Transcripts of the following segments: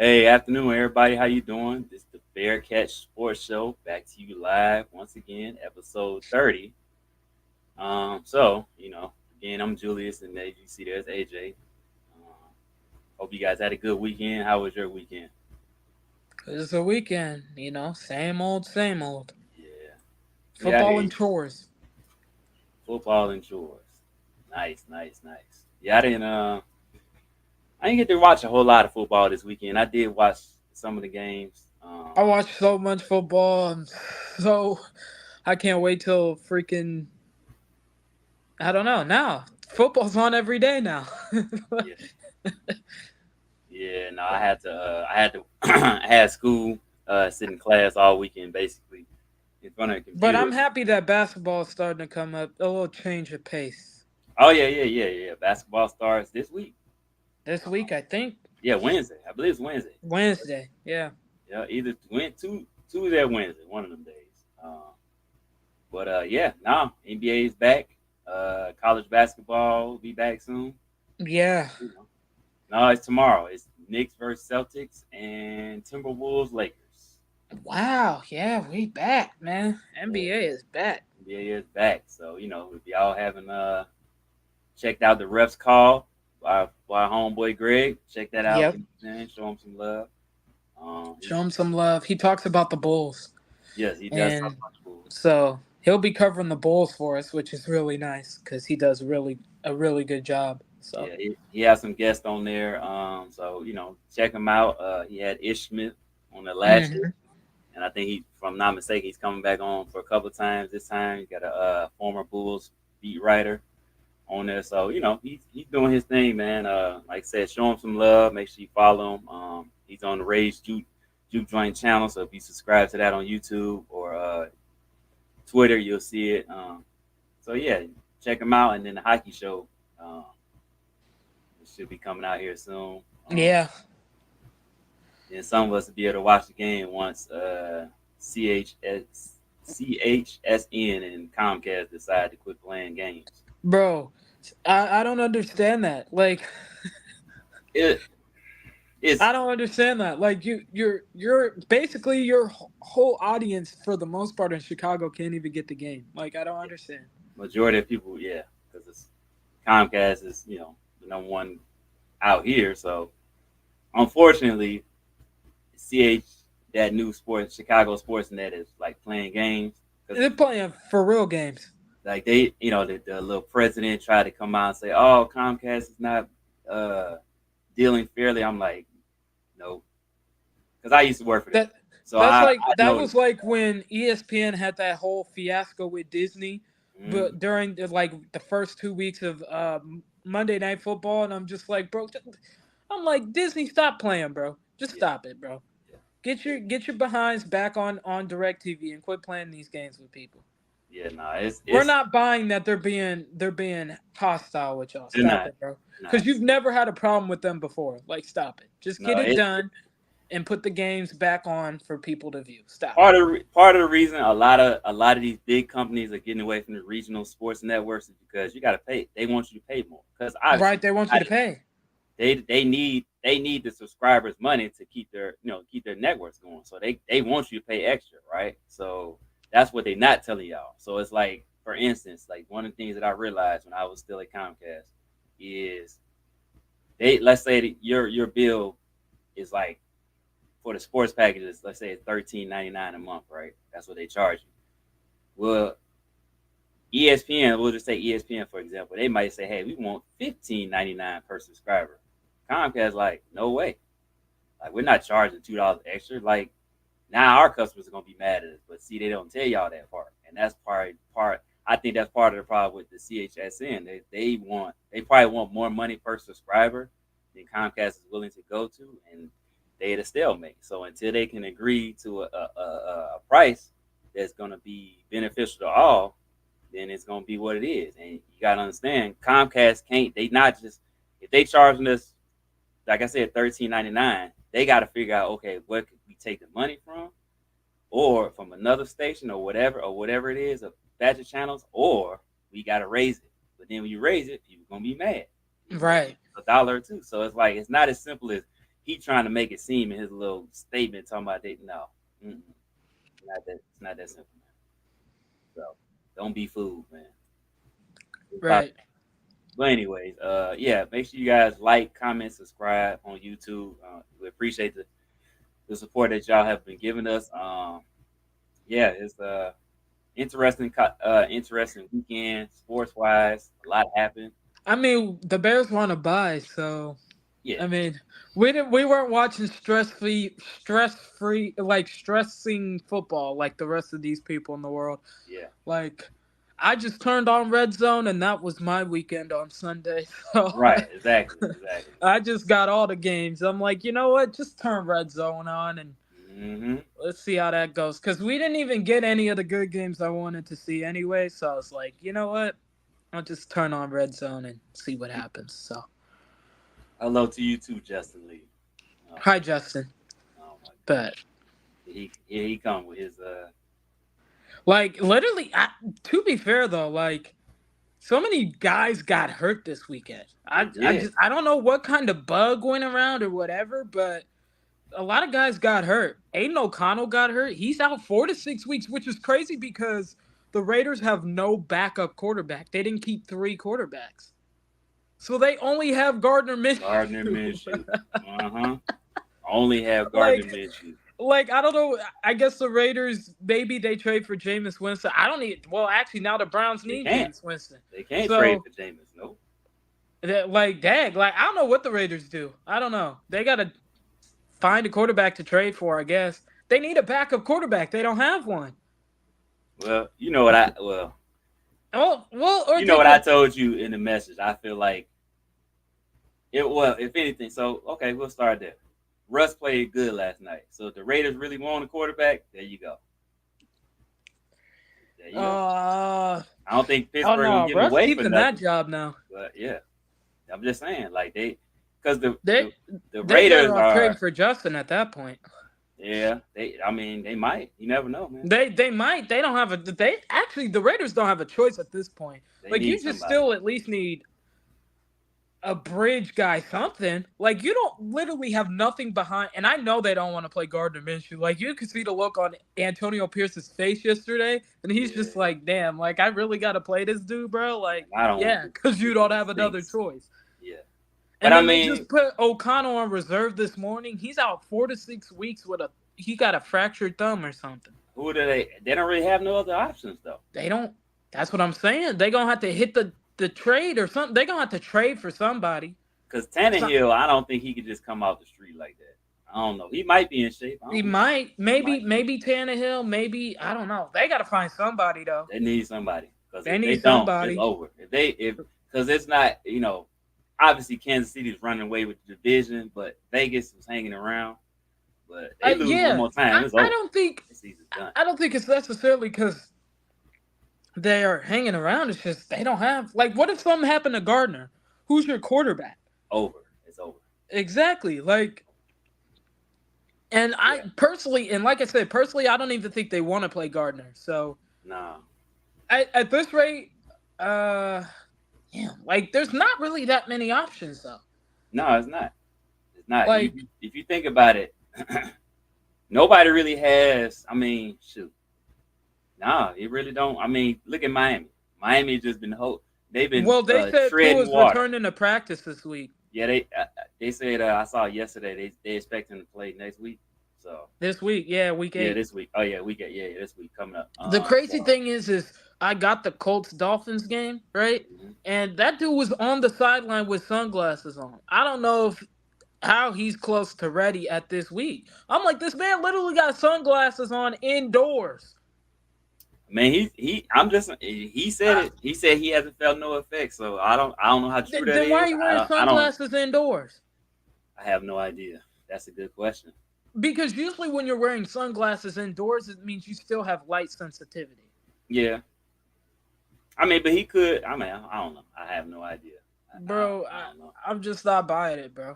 Hey, afternoon, everybody. How you doing? This is the Bearcat Sports Show. Back to you live once again, episode 30. Again, I'm Julius, and as you see, there's AJ. Hope you guys had a good weekend. How was your weekend? It's a weekend, same old, same old. Yeah, we out Football and here chores. football and chores. Nice, nice, nice. Yeah, I didn't get to watch a whole lot of football this weekend. I did watch some of the games. I watch so much football. So I can't wait till freaking I don't know. Now football's on every day now. Yeah, yeah. No, I had to, I had school, sit in class all weekend basically in front of a But computer. I'm happy that basketball is starting to come up. A little change of pace Oh yeah, yeah, yeah, yeah. Basketball starts this week. this Um, week. I think yeah, Wednesday. I believe it's Wednesday. Wednesday. Yeah. Yeah, either went Tuesday or Wednesday, one of them days. Yeah, now NBA is back. College basketball will be back soon. Yeah. You know, no, it's tomorrow. It's Knicks versus Celtics and Timberwolves Lakers. Wow. Yeah, we back, man. Yeah, NBA is back. NBA is back. So if y'all haven't checked out the refs call by homeboy Greg, check that out. Yep. You know what I'm saying? Show him some love. Show him some love. He talks about the Bulls. Yes, he does talk And about the Bulls. so he'll be covering the Bulls for us, which is really nice because he does a really good job. So Yeah, he has some guests on there. So check him out. He had Ish Smith on the last year, hmm and I think if I'm not mistaken, he's coming back on for a couple of times. This time, he got a former Bulls beat writer on there. So he's doing his thing, man. Like I said, show him some love. Make sure you follow him. He's on the Rage Juke Joint channel. So if you subscribe to that on YouTube or Twitter, you'll see it. So yeah, check him out. And then the hockey show. Um, It should be coming out here soon. yeah, And some of us will be able to watch the game once CHSN and Comcast decide to quit playing games. bro, I don't understand that. Like It it's I don't understand that. Like you're basically your whole audience for the most part in Chicago can't even get the game. Like I don't understand. majority of people, yeah, because it's Comcast is the number one out here. So unfortunately, CH that new sports Chicago Sports Net is like playing games because They're playing for real games. like the little president tried to come out and say, "Oh, Comcast is not uh, dealing fairly." I'm like, no, because I used to work for them, That so I that know. was like when ESPN had that whole fiasco with Disney, Mm, but during the first 2 weeks of Monday Night Football, and I'm just like, bro, I'm like Disney, stop playing, bro. Just yeah, stop it, bro. yeah, Get your behinds back on DirecTV and quit playing these games with people. yeah. No, We're it's not buying that they're being hostile with y'all. they're Stop not it, bro. not Because you've never had a problem with them before. Like, stop it. Just no. get it done and put the games back on for people to view. Stop it. Part of the reason a lot of these big companies are getting away from the regional sports networks is because you got to pay. They want you to pay more because Right? obviously They want you to pay. they need the subscribers money to keep their networks going. So they want you to pay extra, right? So that's what they're not telling y'all. So it's like, for instance, like one of the things that I realized when I was still at Comcast is they let's say that your bill is like for the sports packages, let's say it's $13.99 a month, right? That's what they charge you. Well, ESPN, we'll just say ESPN for example, they might say, hey, we want $15.99 per subscriber. Comcast like, no way. Like, we're not charging $2 extra. Like, now our customers are gonna be mad at us. But see, they don't tell y'all that part. And that's part I think that's part of the problem with the CHSN. They probably want more money per subscriber than Comcast is willing to go to, and they at a stalemate. So until they can agree to a price that's gonna be beneficial to all, then it's gonna be what it is. And you gotta understand, Comcast can't. They not just if they charging us, like I said, $13.99. They got to figure out, okay, where could we take the money from, or from another station, or whatever it is, a batch of channels, or we got to raise it. But then when you raise it, people gonna be mad. You know, Right. a dollar or two. So it's like it's not as simple as he trying to make it seem in his little statement talking about they no, not that it's not that simple, man. So don't be fooled, man. Right. But anyways, yeah, make sure you guys like, comment, subscribe on YouTube. We appreciate the support that y'all have been giving us. Yeah, it's interesting weekend sports wise. A lot happened. I mean, the Bears want to buy, so Yeah, I mean, we weren't watching stress free like stressing football like the rest of these people in the world. yeah, Like, I just turned on Red Zone, and that was my weekend on Sunday. So right, exactly. I just got all the games. I'm like, you know what? Just turn Red Zone on and Hmm. let's see how that goes. Because we didn't even get any of the good games I wanted to see anyway. So I was like, you know what? I'll just turn on Red Zone and see what happens. So, Hello to you too, Justin Lee. hi, Justin. Oh my But, he come with his like, literally, to be fair, though, like, so many guys got hurt this weekend. Yeah. I don't know what kind of bug went around or whatever, but a lot of guys got hurt. Aiden O'Connell got hurt. He's out 4 to 6 weeks, which is crazy because the Raiders have no backup quarterback. They didn't keep 3 quarterbacks. So they only have Gardner Minshew. Gardner Minshew. Only have Gardner Minshew. Like, I don't know. I guess the Raiders, maybe they trade for Jameis Winston. I don't need. Well, actually, now the Browns need Jameis Winston. They can't trade for Jameis. Nope. Like, dang. Like, I don't know what the Raiders do. I don't know. They got to find a quarterback to trade for, I guess. They need a backup quarterback. They don't have one. Well, you know what I you know what I told you in the message. I feel like if anything. So okay, we'll start there. Russ played good last night. So if the Raiders really want a quarterback, there you go. I don't think Pittsburgh will give away keeping for that job now. But yeah, I'm just saying, like because the Raiders are trading for Justin at that point. Yeah, they might. You never know, man. They might. They don't have the Raiders don't have a choice at this point. Like, you just still at least need a bridge guy, something. Like, you don't literally have nothing behind. And I know they don't want to play Gardner Minshew. Like, you could see the look on Antonio Pierce's face yesterday, and he's just like, damn, like, I really got to play this dude, bro. Like, because you don't have another choice. Yeah. And they just put O'Connell on reserve this morning. He's out 4 to 6 weeks he got a fractured thumb or something. Who do they don't really have no other options, though. They don't. That's what I'm saying. They're going to have to hit the trade or something. They're going to have to trade for somebody. Because Tannehill, I don't think he could just come off the street like that. I don't know. He might be in shape. He might. Maybe Tannehill. Maybe. I don't know. They got to find somebody, though. They need somebody. They need somebody. It's over. Because it's not, obviously Kansas City's running away with the division, but Vegas was hanging around. But they lose one more time. It's over. I don't think it's necessarily because they are hanging around. It's just they don't have, like, what if something happened to Gardner? Who's your quarterback? It's over. Exactly. Like, and I personally, and like I said, I don't even think they want to play Gardner. So no. At this rate, like, there's not really that many options, though. No, it's not. It's not. Like, if you think about it, nobody really has. I mean, shoot. No, it really don't. I mean, look at Miami. Miami just been they've been they said Tua was returning to practice this week. Yeah, they said I saw yesterday they expect him to play next week. So this week, week 8. Yeah, this week. Oh yeah, week 8. Yeah, this week coming up. The crazy thing is I got the Colts-Dolphins game, right? Mm-hmm. And that dude was on the sideline with sunglasses on. I don't know how he's close to ready at this week. I'm like, this man literally got sunglasses on indoors. Man, he said it. He said he hasn't felt no effects. So I don't know how true that is. Then why are you wearing sunglasses indoors? I have no idea. That's a good question. Because usually when you're wearing sunglasses indoors, it means you still have light sensitivity. Yeah. I mean, but he could. I mean, I don't know. I have no idea. Bro, I'm just not buying it, bro.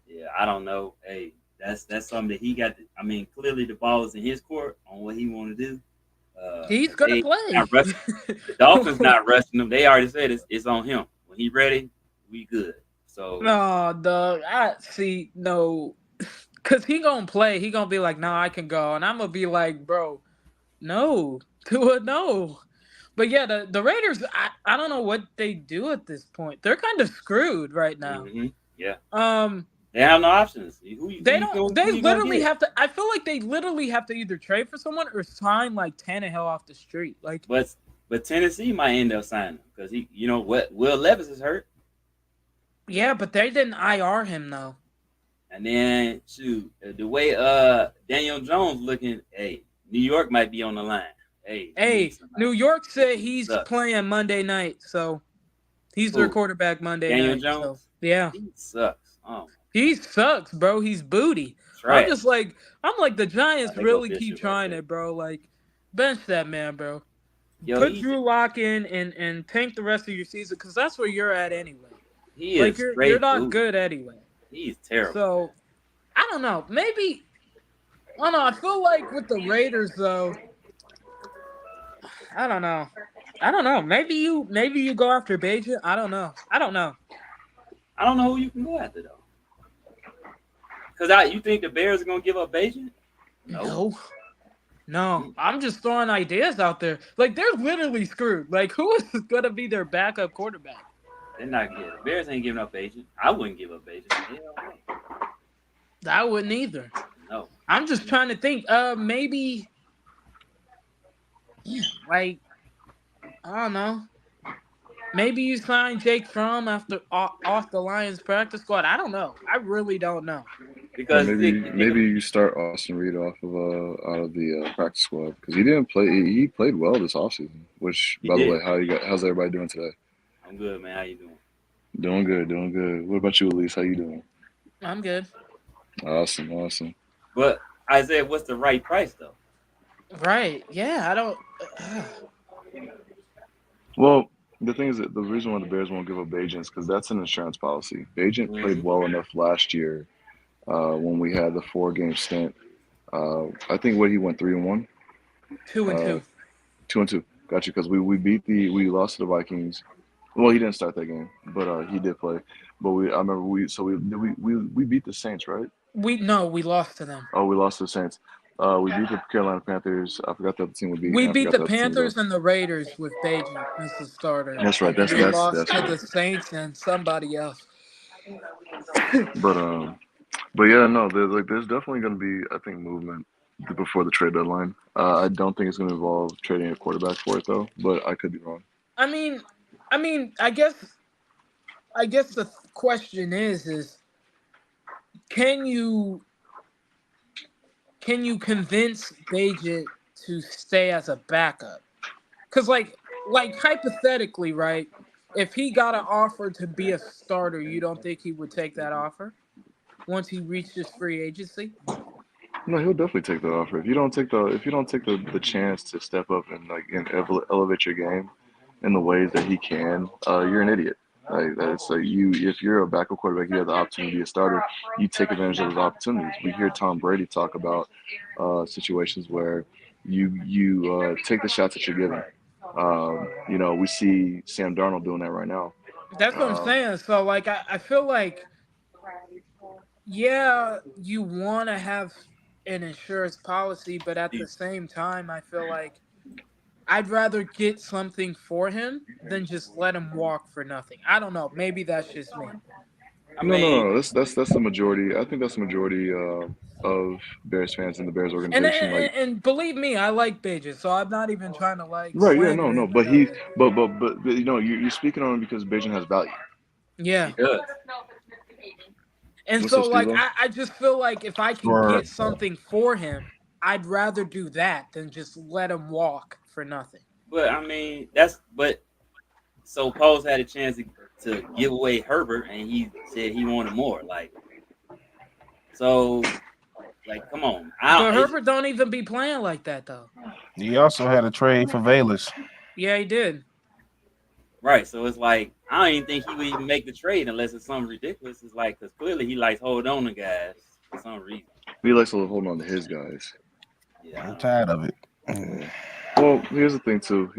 Yeah, I don't know. Hey, that's something that he got. I mean, clearly the ball is in his court on what he want to do. He's gonna play. The Dolphins not rushing him. They already said it's on him. When he ready, we good. So no, Doug. No. Cause he gonna play. He gonna be like, "No, I can go," and I'm gonna be like, "Bro, no, Tua, no." But yeah, the Raiders. I don't know what they do at this point. They're kind of screwed right now. Mm-hmm. Yeah. Um, They have no options. they don't. They Who you gonna literally get? have to. I feel like they literally have to either trade for someone or sign like Tannehill off the street. Like, But Tennessee might end up signing because he, you know what, Will Levis is hurt, yeah, but they didn't IR him though. and then shoot, the way Daniel Jones looking, hey, New York might be on the line. Hey, New York said he's playing Monday night, so he's their quarterback Monday Daniel night. Jones? So, yeah, He sucks. Oh, he sucks, bro. He's booty. trash. I'm like the Giants really keep trying it, bro. Like, bench that man, bro. Put Drew Lock in and tank the rest of your season because that's where you're at anyway. He is you're not good anyway. He's terrible. So I don't know. Maybe I don't know. I feel like with the Raiders though. I don't know. Maybe you go after Bagent. I don't know. I don't know who you can go after though. Because you think the Bears are gonna give up Bagent? No. I'm just throwing ideas out there. Like they're literally screwed. Like who is gonna be their backup quarterback? They're not good. The Bears ain't giving up Bagent. I wouldn't give up Bagent. I wouldn't either. No. I'm just trying to think. Maybe. Yeah, like I don't know. Maybe you sign Jake Fromm after off the Lions practice squad. I don't know. I really don't know. Because maybe you start Austin Reed off of out of the practice squad because he didn't play. He played well this offseason. Which, by the way, how's everybody doing today? I'm good, man. How you doing? Doing good. What about you, Elise? How you doing? I'm good. Awesome. But Isaiah, what's the right price though? Right. Yeah, I don't. Well, the thing is that the reason why the Bears won't give up Bagent is because that's an insurance policy. Bagent played well enough last year when we had the 4-game stint. I think he went 3-1. 2-2. 2-2. Got you. Because we lost to the Vikings. Well, he didn't start that game, but he did play. But I remember we beat the Saints, right? We lost to them. Oh, we lost to the Saints. We beat the Carolina Panthers. I forgot the other team we beat. We beat the Panthers and the Raiders with Bagent as the starter. That's right. We lost to the Saints and somebody else. But yeah, no. There's definitely going to be, I think, movement before the trade deadline. I don't think it's going to involve trading a quarterback for it though. But I could be wrong. I mean, I guess the question is can you convince Bagent to stay as a backup? Because like hypothetically, right? If he got an offer to be a starter, you don't think he would take that offer once he reaches free agency? No, he'll definitely take the offer. If you don't take the chance to step up and elevate your game in the ways that he can, you're an idiot. If you're a backup quarterback, you have the opportunity to be a starter. You take advantage of those opportunities. We hear Tom Brady talk about situations where you take the shots that you're given. We see Sam Darnold doing that right now. That's what I'm saying. So I feel like, yeah, you want to have an insurance policy, but at the same time, I feel like I'd rather get something for him than just let him walk for nothing. I don't know. Maybe that's just me. No. That's the majority. I think that's the majority of Bears fans in the Bears organization. And believe me, I like Bagent, so I'm not even trying to Right. Yeah. No. But you're speaking on him because Bagent has value. Yeah. He does. And so I just feel like if I can get something for him, I'd rather do that than just let him walk for nothing. But so Poles had a chance to give away Herbert, and he said he wanted more. Come on. But Herbert don't even be playing like that though. He also had a trade for Valus. Yeah, he did. Right, so it's I don't even think he would even make the trade unless it's something ridiculous. It's because clearly he likes holding on to guys for some reason. He likes to hold on to his guys. Yeah, I'm tired of it. Well, here's the thing too.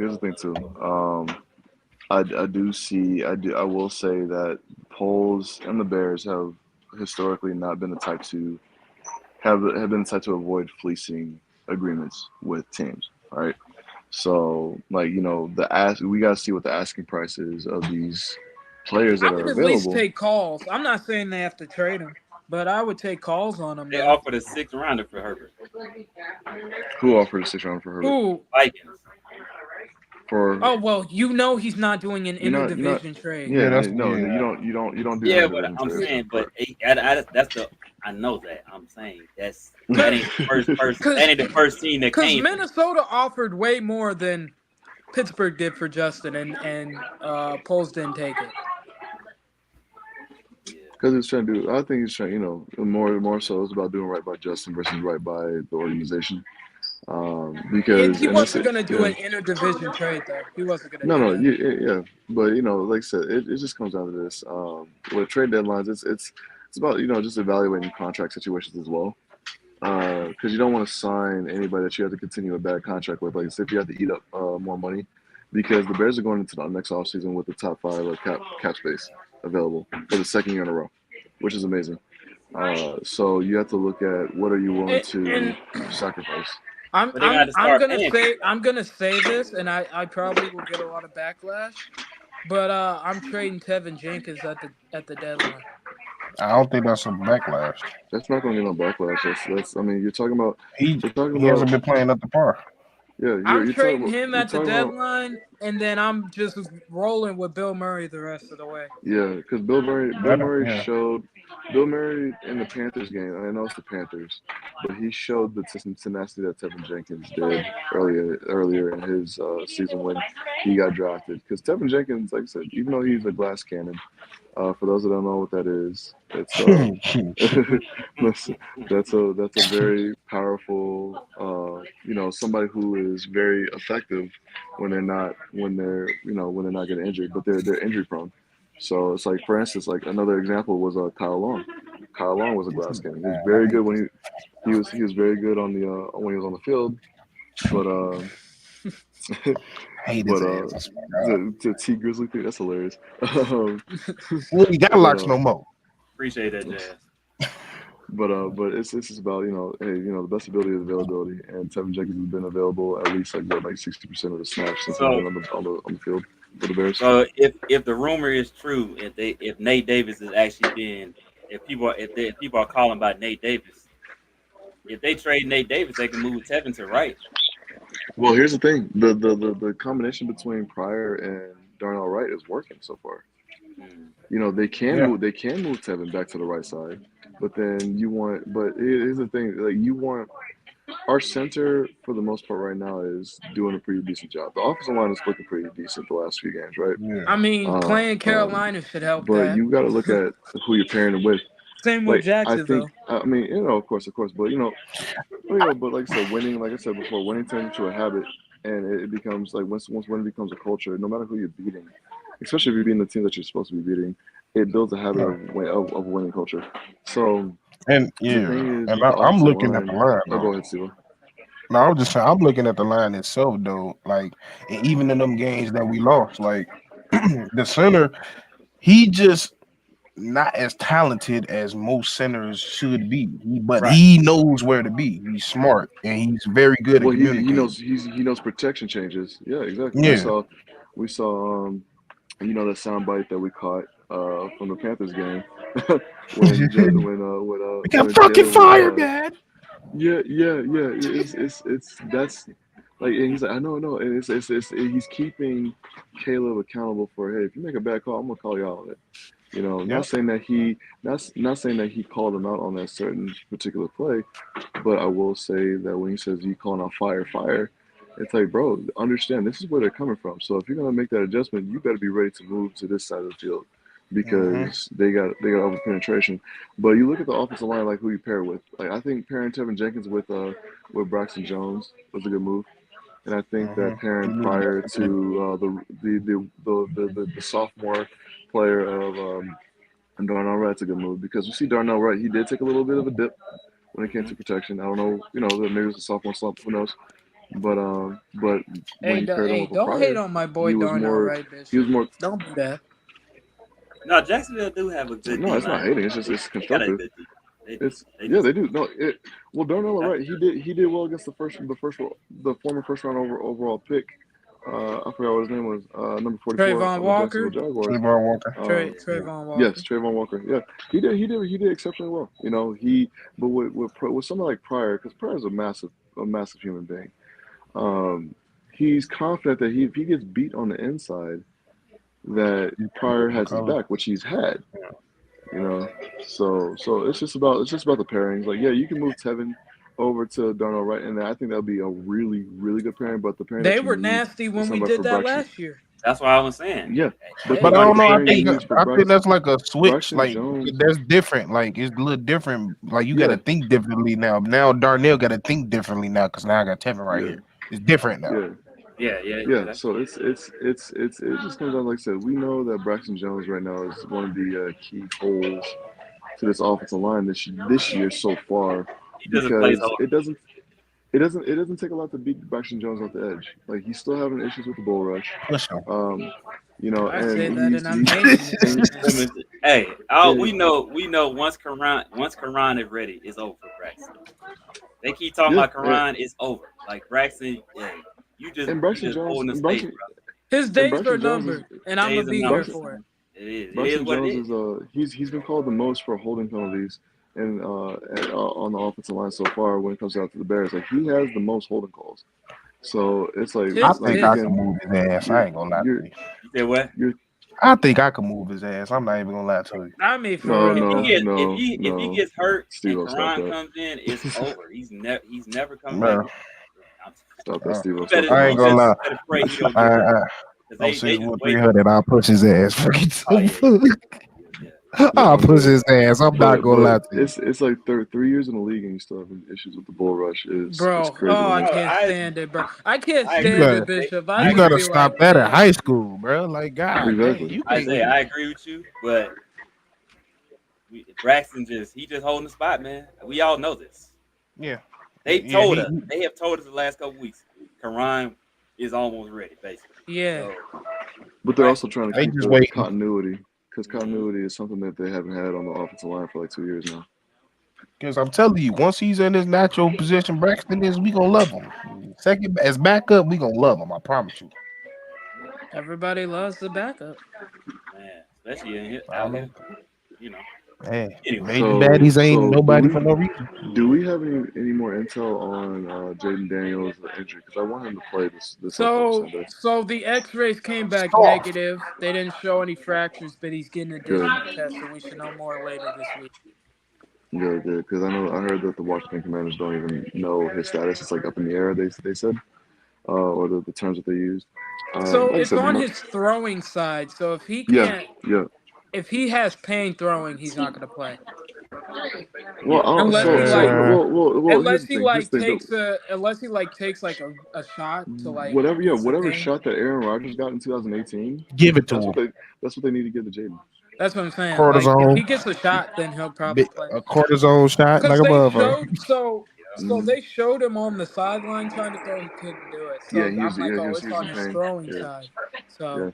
I will say that Poles and the Bears have historically not been the type to have been decided to avoid fleecing agreements with teams, right? So, like, we gotta see what the asking price is of these players I that would are at least available. take calls. I'm not saying they have to trade him, but I would take calls on him. They Though. offered a 6th rounder for Herbert. Who offered a 6th round for Herbert? Who? Vikings. For well, he's not doing an you're not interdivision trade. yeah, that's no, yeah. you don't do Yeah, that. but I'm trades. saying, but that's the I know that. I'm saying that ain't the first person. That ain't the first team that Because came. Minnesota offered way more than Pittsburgh did for Justin, and Poles didn't take it. Because he's trying to do. I think he's trying. More so it's about doing right by Justin versus right by the organization. Because he wasn't going to do an interdivision trade, though. He wasn't going to. No, yeah, but like I said, it just comes down to this. With trade deadlines, it's about just evaluating contract situations as well. Because you don't want to sign anybody that you have to continue a bad contract with. Like, if you have to eat up more money, because the Bears are going into the next offseason with the top 5 cap space available for the 2nd year in a row, which is amazing. So you have to look at what are you willing to sacrifice. I'm gonna say this, and I probably will get a lot of backlash, but I'm trading Tevin Jenkins at the deadline. I don't think that's a backlash. That's not going to get no backlash. That's. I mean, you're talking about. He hasn't been playing up to par. Yeah, I'm trading him at the deadline, and then I'm just rolling with Bill Murray the rest of the way. Yeah, because Bill Murray showed. Bill Murray in the Panthers game. I know it's the Panthers, but he showed the tenacity that Tevin Jenkins did earlier in his season when he got drafted. Because Tevin Jenkins, like I said, even though he's a glass cannon, for those that don't know what that is, it's that's a very powerful, somebody who is very effective when they're not getting injured, but they're injury prone. So it's like, for instance, like another example was Kyle Long. Kyle Long was a glass cannon. He was very good when he was very good on the when he was on the field, but the T Grizzly thing, that's hilarious. Well, you got locks no more. Appreciate that, Jazz. But it's just about the best ability is availability, and Tevin Jenkins has been available at least like 60% of the snaps since he's been on the field for the Bears. So if the rumor is true, if Nate Davis is actually being if people are calling about Nate Davis, if they trade Nate Davis, they can move Tevin to right. Well, here's the thing: the combination between Pryor and Darnell Wright is working so far. They can move Tevin back to the right side, but then but here's the thing: like, you want our center for the most part right now is doing a pretty decent job. The offensive line is looking pretty decent the last few games, right? Yeah. I mean, playing Carolina should help. But you got to look at who you're pairing it with. Same with Jacksonville. I mean, of course, but but like I said, winning, like I said before, winning turns into a habit, and it becomes like once winning becomes a culture. No matter who you're beating, especially if you're beating the team that you're supposed to be beating, it builds a habit of winning culture. So, and I'm looking at the line. Oh, go ahead, Steve. No, I'm just saying, I'm looking at the line itself though. Like, and even in them games that we lost, like the center, he just not as talented as most centers should be, but he knows where to be. He's smart and he's very good at communicating. He knows protection changes. Yeah, exactly. Yeah. We saw the soundbite that we caught from the Panthers game we got fucking fired, man. Yeah. It's that's like, and he's like, I know, and it's he's keeping Caleb accountable for, hey, if you make a bad call, I'm gonna call you out on it. Not saying that he called him out on that certain particular play, but I will say that when he says he calling out fire, it's like, bro, understand this is where they're coming from. So if you're gonna make that adjustment, you better be ready to move to this side of the field because they got over penetration. But you look at the offensive line, like who you pair with. Like, I think pairing Tevin Jenkins with Braxton Jones was a good move. And I think that pairing Pryor to the sophomore player of Darnell Wright's a good move, because you see Darnell Wright, he did take a little bit of a dip when it came to protection. I don't know, maybe it was a sophomore slump, who knows? But when you paired him with don't Pryor, hate on my boy Darnell Wright. He was more. Don't do that. No, Jacksonville do have a good. No, it's not hating. It's just it's constructive. They do. No, well, Darnell, right? He did well against the former first round overall pick. I forgot what his name was. Number 44 Trayvon on the Jacksonville Walker. Jaguars. Trayvon Walker. Trayvon Walker. Yes, Trayvon Walker. Yeah, he did exceptionally well. You know, but with someone like Pryor, because Pryor is a massive human being. He's confident that if he gets beat on the inside, that Pryor has his back, which he's had. You know, so it's just about the pairings. Like, yeah, you can move Tevin over to Darnell Wright, and I think that would be a really, really good pairing. But the pairing they were nasty when we did that last year. That's what I was saying. Yeah, but I don't know. I think that's like a switch. Like that's different. Like it's a little different. Like you got to think differently now. Now Darnell got to think differently now because now I got Tevin right here. It's different now. Yeah. So it just comes down, like I said, we know that Braxton Jones right now is one of the key holes to this offensive line this year so far, because it doesn't take a lot to beat Braxton Jones off the edge. Like, he's still having issues with the bull rush. You know, we know once Karan is ready, it's over for Braxton. They keep talking about Karan, it's over. Like Braxton, you just holding the space, bro. His days are numbered, and I'm gonna be here for it. It is. Braxton Jones is he's been called the most for holding penalties and on the offensive line so far when it comes out to the Bears. Like, he has the most holding calls. So it's like I think I can move his ass. I ain't gonna lie to you. You said what? I think I can move his ass. I'm not even gonna lie to you. I mean, if he gets hurt and Karan comes in, it's over. He's never coming back. Stop that, Steve. I ain't gonna lie. I'll say 300. I'll push his ass. I'll push his ass. I'm not gonna lie to you. It's like 3 years in the league and you still having issues with the bull rush. It's crazy. I can't stand it, bro. I can't stand it, Bishop. You gotta stop that at high school, bro. Like, God, exactly. I agree with you, but Braxton he just holding the spot, man. We all know this. Yeah. They have told us the last couple weeks, Karan is almost ready, basically. Yeah. So, but they're also trying to keep the continuity, because continuity is something that they haven't had on the offensive line for like 2 years now. Because I'm telling you, once he's in his natural position, Braxton is, we gonna love him. Second as backup, we gonna love him. I promise you. Everybody loves the backup. Man, especially in here, you know. Hey, major baddies ain't nobody for no reason. Do we have any more intel on Jaden Daniels' injury? Because I want him to play this Sunday. So the X-rays came back negative. They didn't show any fractures, but he's getting a additional test, so we should know more later this week. Good. Because I heard that the Washington Commanders don't even know his status. It's like up in the air. They said, or the terms that they used. So it's on his throwing side. So if he can't, if he has pain throwing, he's not going to play. Well, unless he takes like a shot to like whatever shot that Aaron Rodgers got in 2018. Give it to him. That's what they need to give to Jaden. That's what I'm saying. Cortisone. Like, if he gets a shot, then he'll probably play. A cortisone shot, like a motherfucker. So they showed him on the sideline trying to throw. He couldn't do it. So I'm like, it's on his throwing side. So.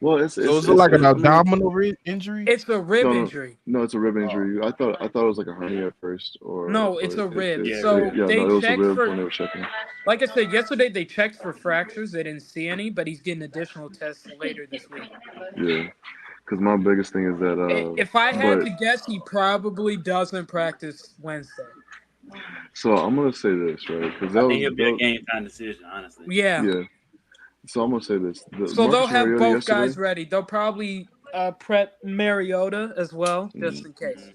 Well, it's like an abdominal injury. It's a rib injury. No, it's a rib injury. I thought it was like a hernia at first, it's a rib. It was a rib when they were checking. Like I said yesterday, they checked for fractures. They didn't see any, but he's getting additional tests later this week. Yeah, because my biggest thing is that if I had to guess, he probably doesn't practice Wednesday. So I'm gonna say this, right? Because I think it'll be a game time decision, honestly. Yeah. So I'm gonna say this. So they'll have both guys ready. They'll probably prep Mariota as well, just in case.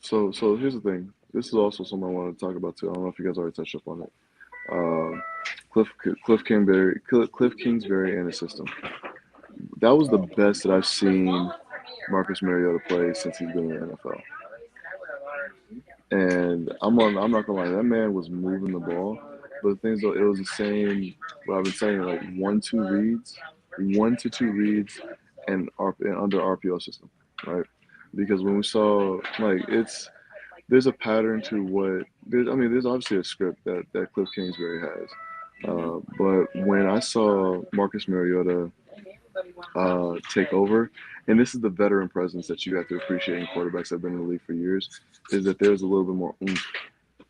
So here's the thing. This is also something I wanted to talk about too. I don't know if you guys already touched up on it. Cliff Kingsbury and his system. That was the best that I've seen Marcus Mariota play since he's been in the NFL. And I'm not gonna lie, that man was moving the ball. But the thing is, though, it was the same. What I've been saying, like 1 to 2 reads, and under RPO system, right? Because when we saw, like, there's a pattern to what. There's obviously a script that Cliff Kingsbury has. But when I saw Marcus Mariota take over. And this is the veteran presence that you have to appreciate in quarterbacks that have been in the league for years, is that there's a little bit more oomph.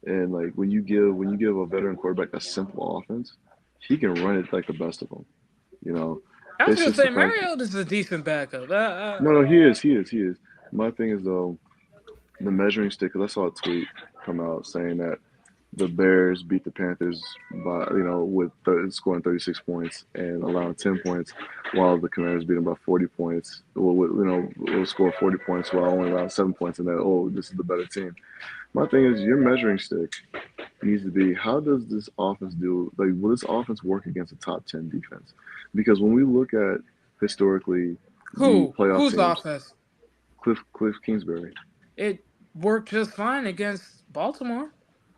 And like when you give a veteran quarterback a simple offense, he can run it like the best of them. You know, I was it's gonna just say the fact. Mariota's a decent backup. No, he is. My thing is though, the measuring stick. Cause I saw a tweet come out saying that the Bears beat the Panthers by with scoring 36 points and allowing 10 points, while the Commanders beat them by 40 points. We'll score 40 points while only allowing 7 points, and then this is the better team. My thing is your measuring stick needs to be, how does this offense do? Like, will this offense work against a top 10 defense? Because when we look at historically the playoff whose teams, offense? Cliff Kingsbury. It worked just fine against Baltimore.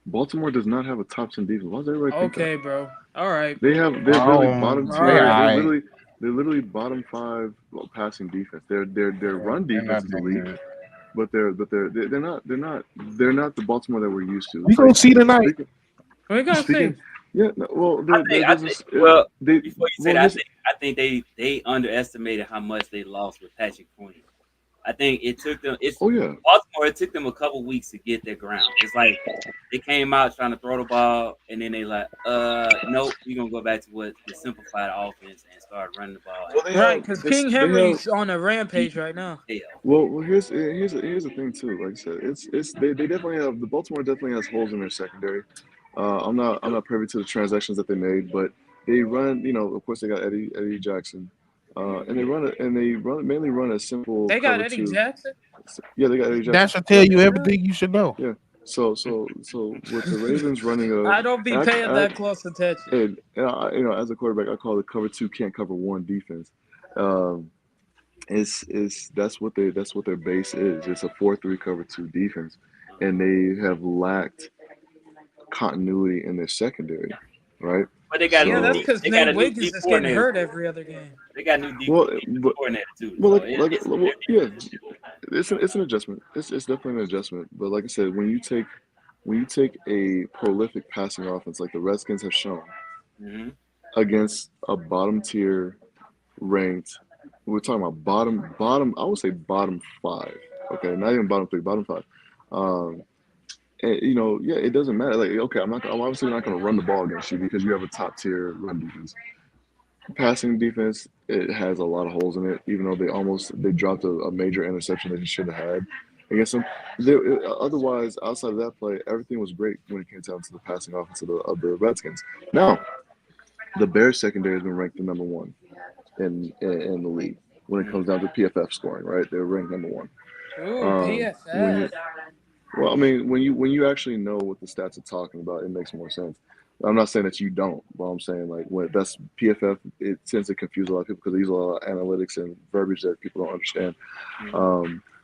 Baltimore does not have a top 10 defense. Why does everybody think that? Okay, bro. All right. They're really bottom tier. Right. They're literally bottom 5 passing defense. Their run defense is elite, but they're not the Baltimore that we're used to. We gonna see tonight. We're gonna see. Yeah, well, before you say that, I think they underestimated how much they lost with Patrick Queen. I think it took them. Baltimore. It took them a couple weeks to get their ground. It's like they came out trying to throw the ball, and then they like, nope, we're gonna go back to what the simplified offense and start running the ball. Right, because King Henry's on a rampage right now. Yeah. Well, here's the thing too. Like I said, they definitely have, the Baltimore definitely has holes in their secondary. I'm not privy to the transactions that they made, but they run. Of course, they got Eddie Jackson. And they mainly run a simple. They got Eddie Jackson. Yeah, they got Eddie Jackson. That should tell you everything you should know. Yeah. So with the Ravens running I don't be paying that close attention. And as a quarterback, I call it cover 2 can't cover 1 defense. That's what their base is. It's a 4-3 cover 2 defense, and they have lacked continuity in their secondary, right? But they got that's because Nate Wiggins is getting hurt every other game. They got new defensive coordinator too. It's an adjustment. It's definitely an adjustment. But like I said, when you take a prolific passing offense like the Redskins have shown against a bottom tier ranked, we're talking about bottom. I would say bottom 5. Okay, not even bottom 3, bottom 5. And, it doesn't matter. Like, okay, I'm obviously not going to run the ball against you because you have a top tier run defense. Passing defense, it has a lot of holes in it. Even though they dropped a major interception that they should have had against them. Otherwise, outside of that play, everything was great when it came down to the passing offense of the Redskins. Now, the Bears secondary has been ranked the number 1 in the league when it comes down to PFF scoring. Right, they're ranked number 1. PFF. Well, I mean, when you actually know what the stats are talking about, it makes more sense. I'm not saying that you don't, but I'm saying like when that's PFF, it tends to confuse a lot of people because they use a lot of analytics and verbiage that people don't understand.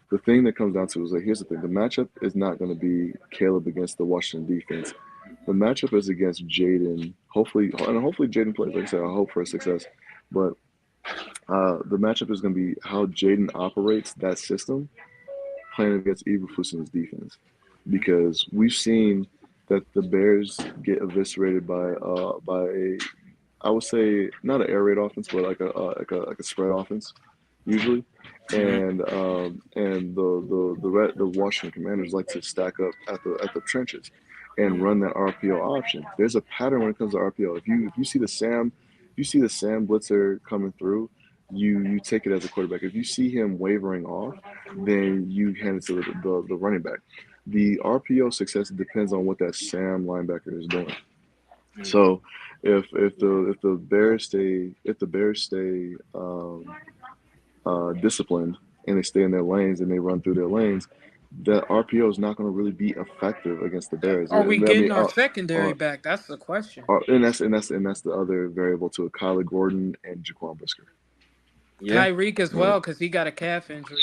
The thing that comes down to is like, here's the thing: the matchup is not going to be Caleb against the Washington defense. The matchup is against Jaden. Hopefully Jaden plays. Like I said, I hope for success, but the matchup is going to be how Jaden operates that system, playing against Eberflus and his defense, because we've seen that the Bears get eviscerated by a, I would say not an air raid offense, but like a spread offense usually, and the Washington Commanders like to stack up at the trenches and run that RPO option. There's a pattern when it comes to RPO. If you see the Sam blitzer coming through, you take it as a quarterback. If you see him wavering off, then you hand it to the running back. The RPO success depends on what that Sam linebacker is doing. So if the Bears stay disciplined and they stay in their lanes and they run through their lanes, that RPO is not going to really be effective against the Bears. Are we getting our secondary back? That's the question. And that's the other variable to it. Kyler Gordon and Jaquan Brisker. Yeah. Tyreek as well, because he got a calf injury.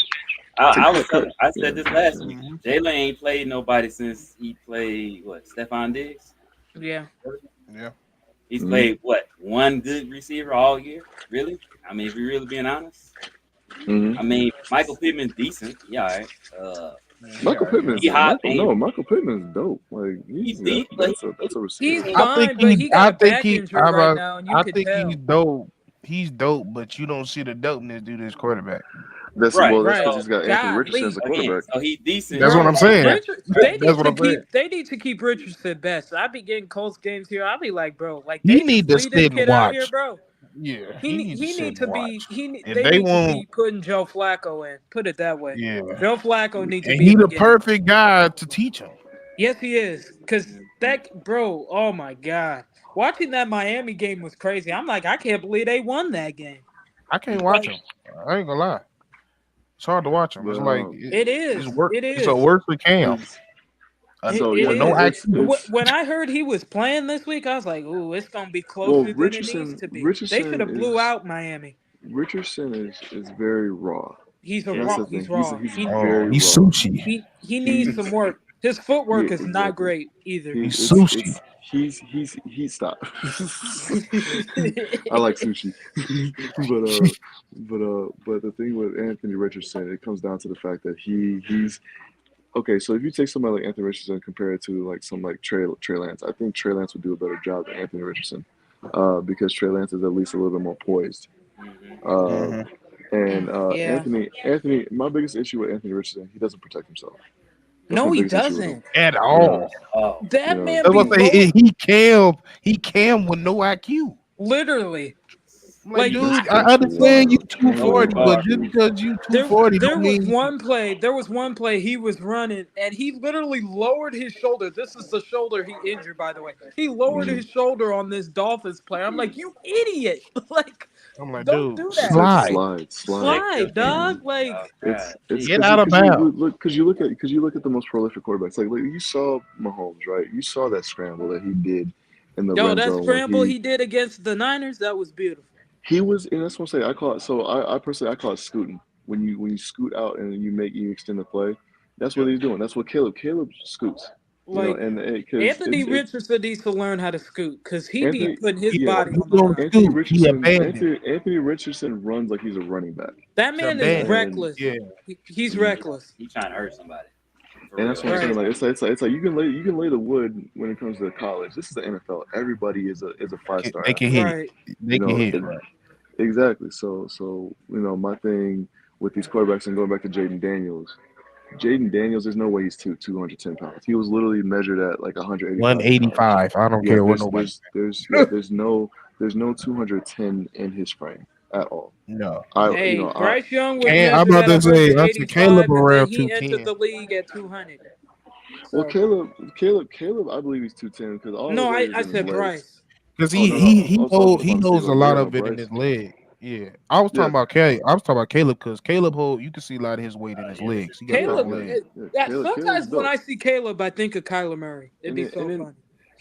I said this last week. Jalen ain't played nobody since he played Stephon Diggs. Yeah. He's played one good receiver all year. Really? I mean, if you're really being honest. I mean, Michael Pittman's decent. Yeah, all right. Michael Pittman's dope. Like he's deep. That's a receiver. He's fine, but he got a back injury right now, and you could tell. He's dope. he's dope, but you don't see the dopeness due to his quarterback. That's Right. well, that's Right. because he's got Anthony Richardson as a Golly. Again, quarterback. so he's decent. That's what I'm saying. They That's what I'm saying. They need to keep Richardson best. I be getting Colts games here. I be like, bro, like He they need just to leave this sit and kid out here, watch. bro. Yeah, He needs to sit need and to watch. be If they they need to won't, be putting Joe Flacco in. Put it that way. yeah, Joe Flacco needs to and be he in the the game. perfect guy to teach him. Yes, he is. Cause that bro, oh my god, watching that Miami game was crazy. I'm like, I can't believe they won that game. I can't watch him. I ain't gonna lie. It's hard to watch him. It's like Well, It is. It It's a is. worse for Cam. so It yeah, with no, no is. it's When I heard he was playing this week, I was like, "Ooh, it's gonna be well, closer than it needs to be." They should have blew out Miami. Richardson is very raw. He's And that's the he's thing. raw. He's He very He's raw. sushi. he needs some work. His footwork Yeah, is not exactly. great either. He, He's it's, sushi. he's stop. I like sushi, but the thing with Anthony Richardson, it comes down to the fact that he's okay. So if you take somebody like Anthony Richardson and compare it to like some like Trey Lance, I think Trey Lance would do a better job than Anthony Richardson, because Trey Lance is at least a little bit more poised. Mhm. And Yeah. Anthony, my biggest issue with Anthony Richardson, he doesn't protect himself. That's No, my he biggest issue with him. doesn't. At You all. know, Oh, That you know, man That's be what I say. He cam with no IQ. literally. I'm Like, dude, that's I that's understand you wild. 240, No but IQ. just because you there 240 there don't was mean one play he was running and he literally lowered his shoulder. This is the shoulder he injured, by the way. He lowered Mhm. his shoulder on this Dolphins player. I'm like, you idiot. Like, I'm like, don't dude, do It's that. like slide. Slide, dog. Like, It's Get out of bounds. because you look at the most prolific quarterbacks. Like you saw Mahomes, right? You saw that scramble that he did in the yo, red that zone when scramble he did against the Niners, that was beautiful. he was, and that's what I'm saying. I call it. So I personally I call it scooting. When you scoot out and you extend the play, that's what he's doing. That's what Caleb scoots. You know, Like, and because Anthony Richardson needs to learn how to scoot because he be Anthony, putting his He, yeah, body he on the don't line. scoot. He abandoned. Anthony Richardson runs like he's a running back, That He man is abandoned. reckless. Yeah. He's reckless. He's trying to hurt somebody. For and real. that's what I'm saying. Right. Like it's like you can lay the wood when it comes to college. This is the NFL. Everybody is a 5-star They can athlete. hit it. Right. They You can know, hit it. Right. exactly. So you know, my thing with these quarterbacks and going back to Jaden Daniels. Jaden Daniels, there's no way he's 210 pounds. He was literally measured at like 185 pounds. 185. I don't Yeah, care what nobody. there's no 210 in his frame at all. No. Hey, Bryce Young was I'm measured about at to say, I said 185, Caleb and then around he entered 210. the league at 200. Well, So, Caleb, I believe he's 210 because all no, the weight is I in his said legs. Bryce. Because Oh, no, no, he I was talking he about holds a Caleb. lot Yeah, of it in Bryce. his leg. Yeah, I was talking Yeah. about Caleb. I was talking about Caleb because Caleb hold. You can see a lot of his weight in his legs. He got Caleb, long legs. sometimes Caleb's when dope. I see Caleb, I think of Kyler Murray. It'd be so funny.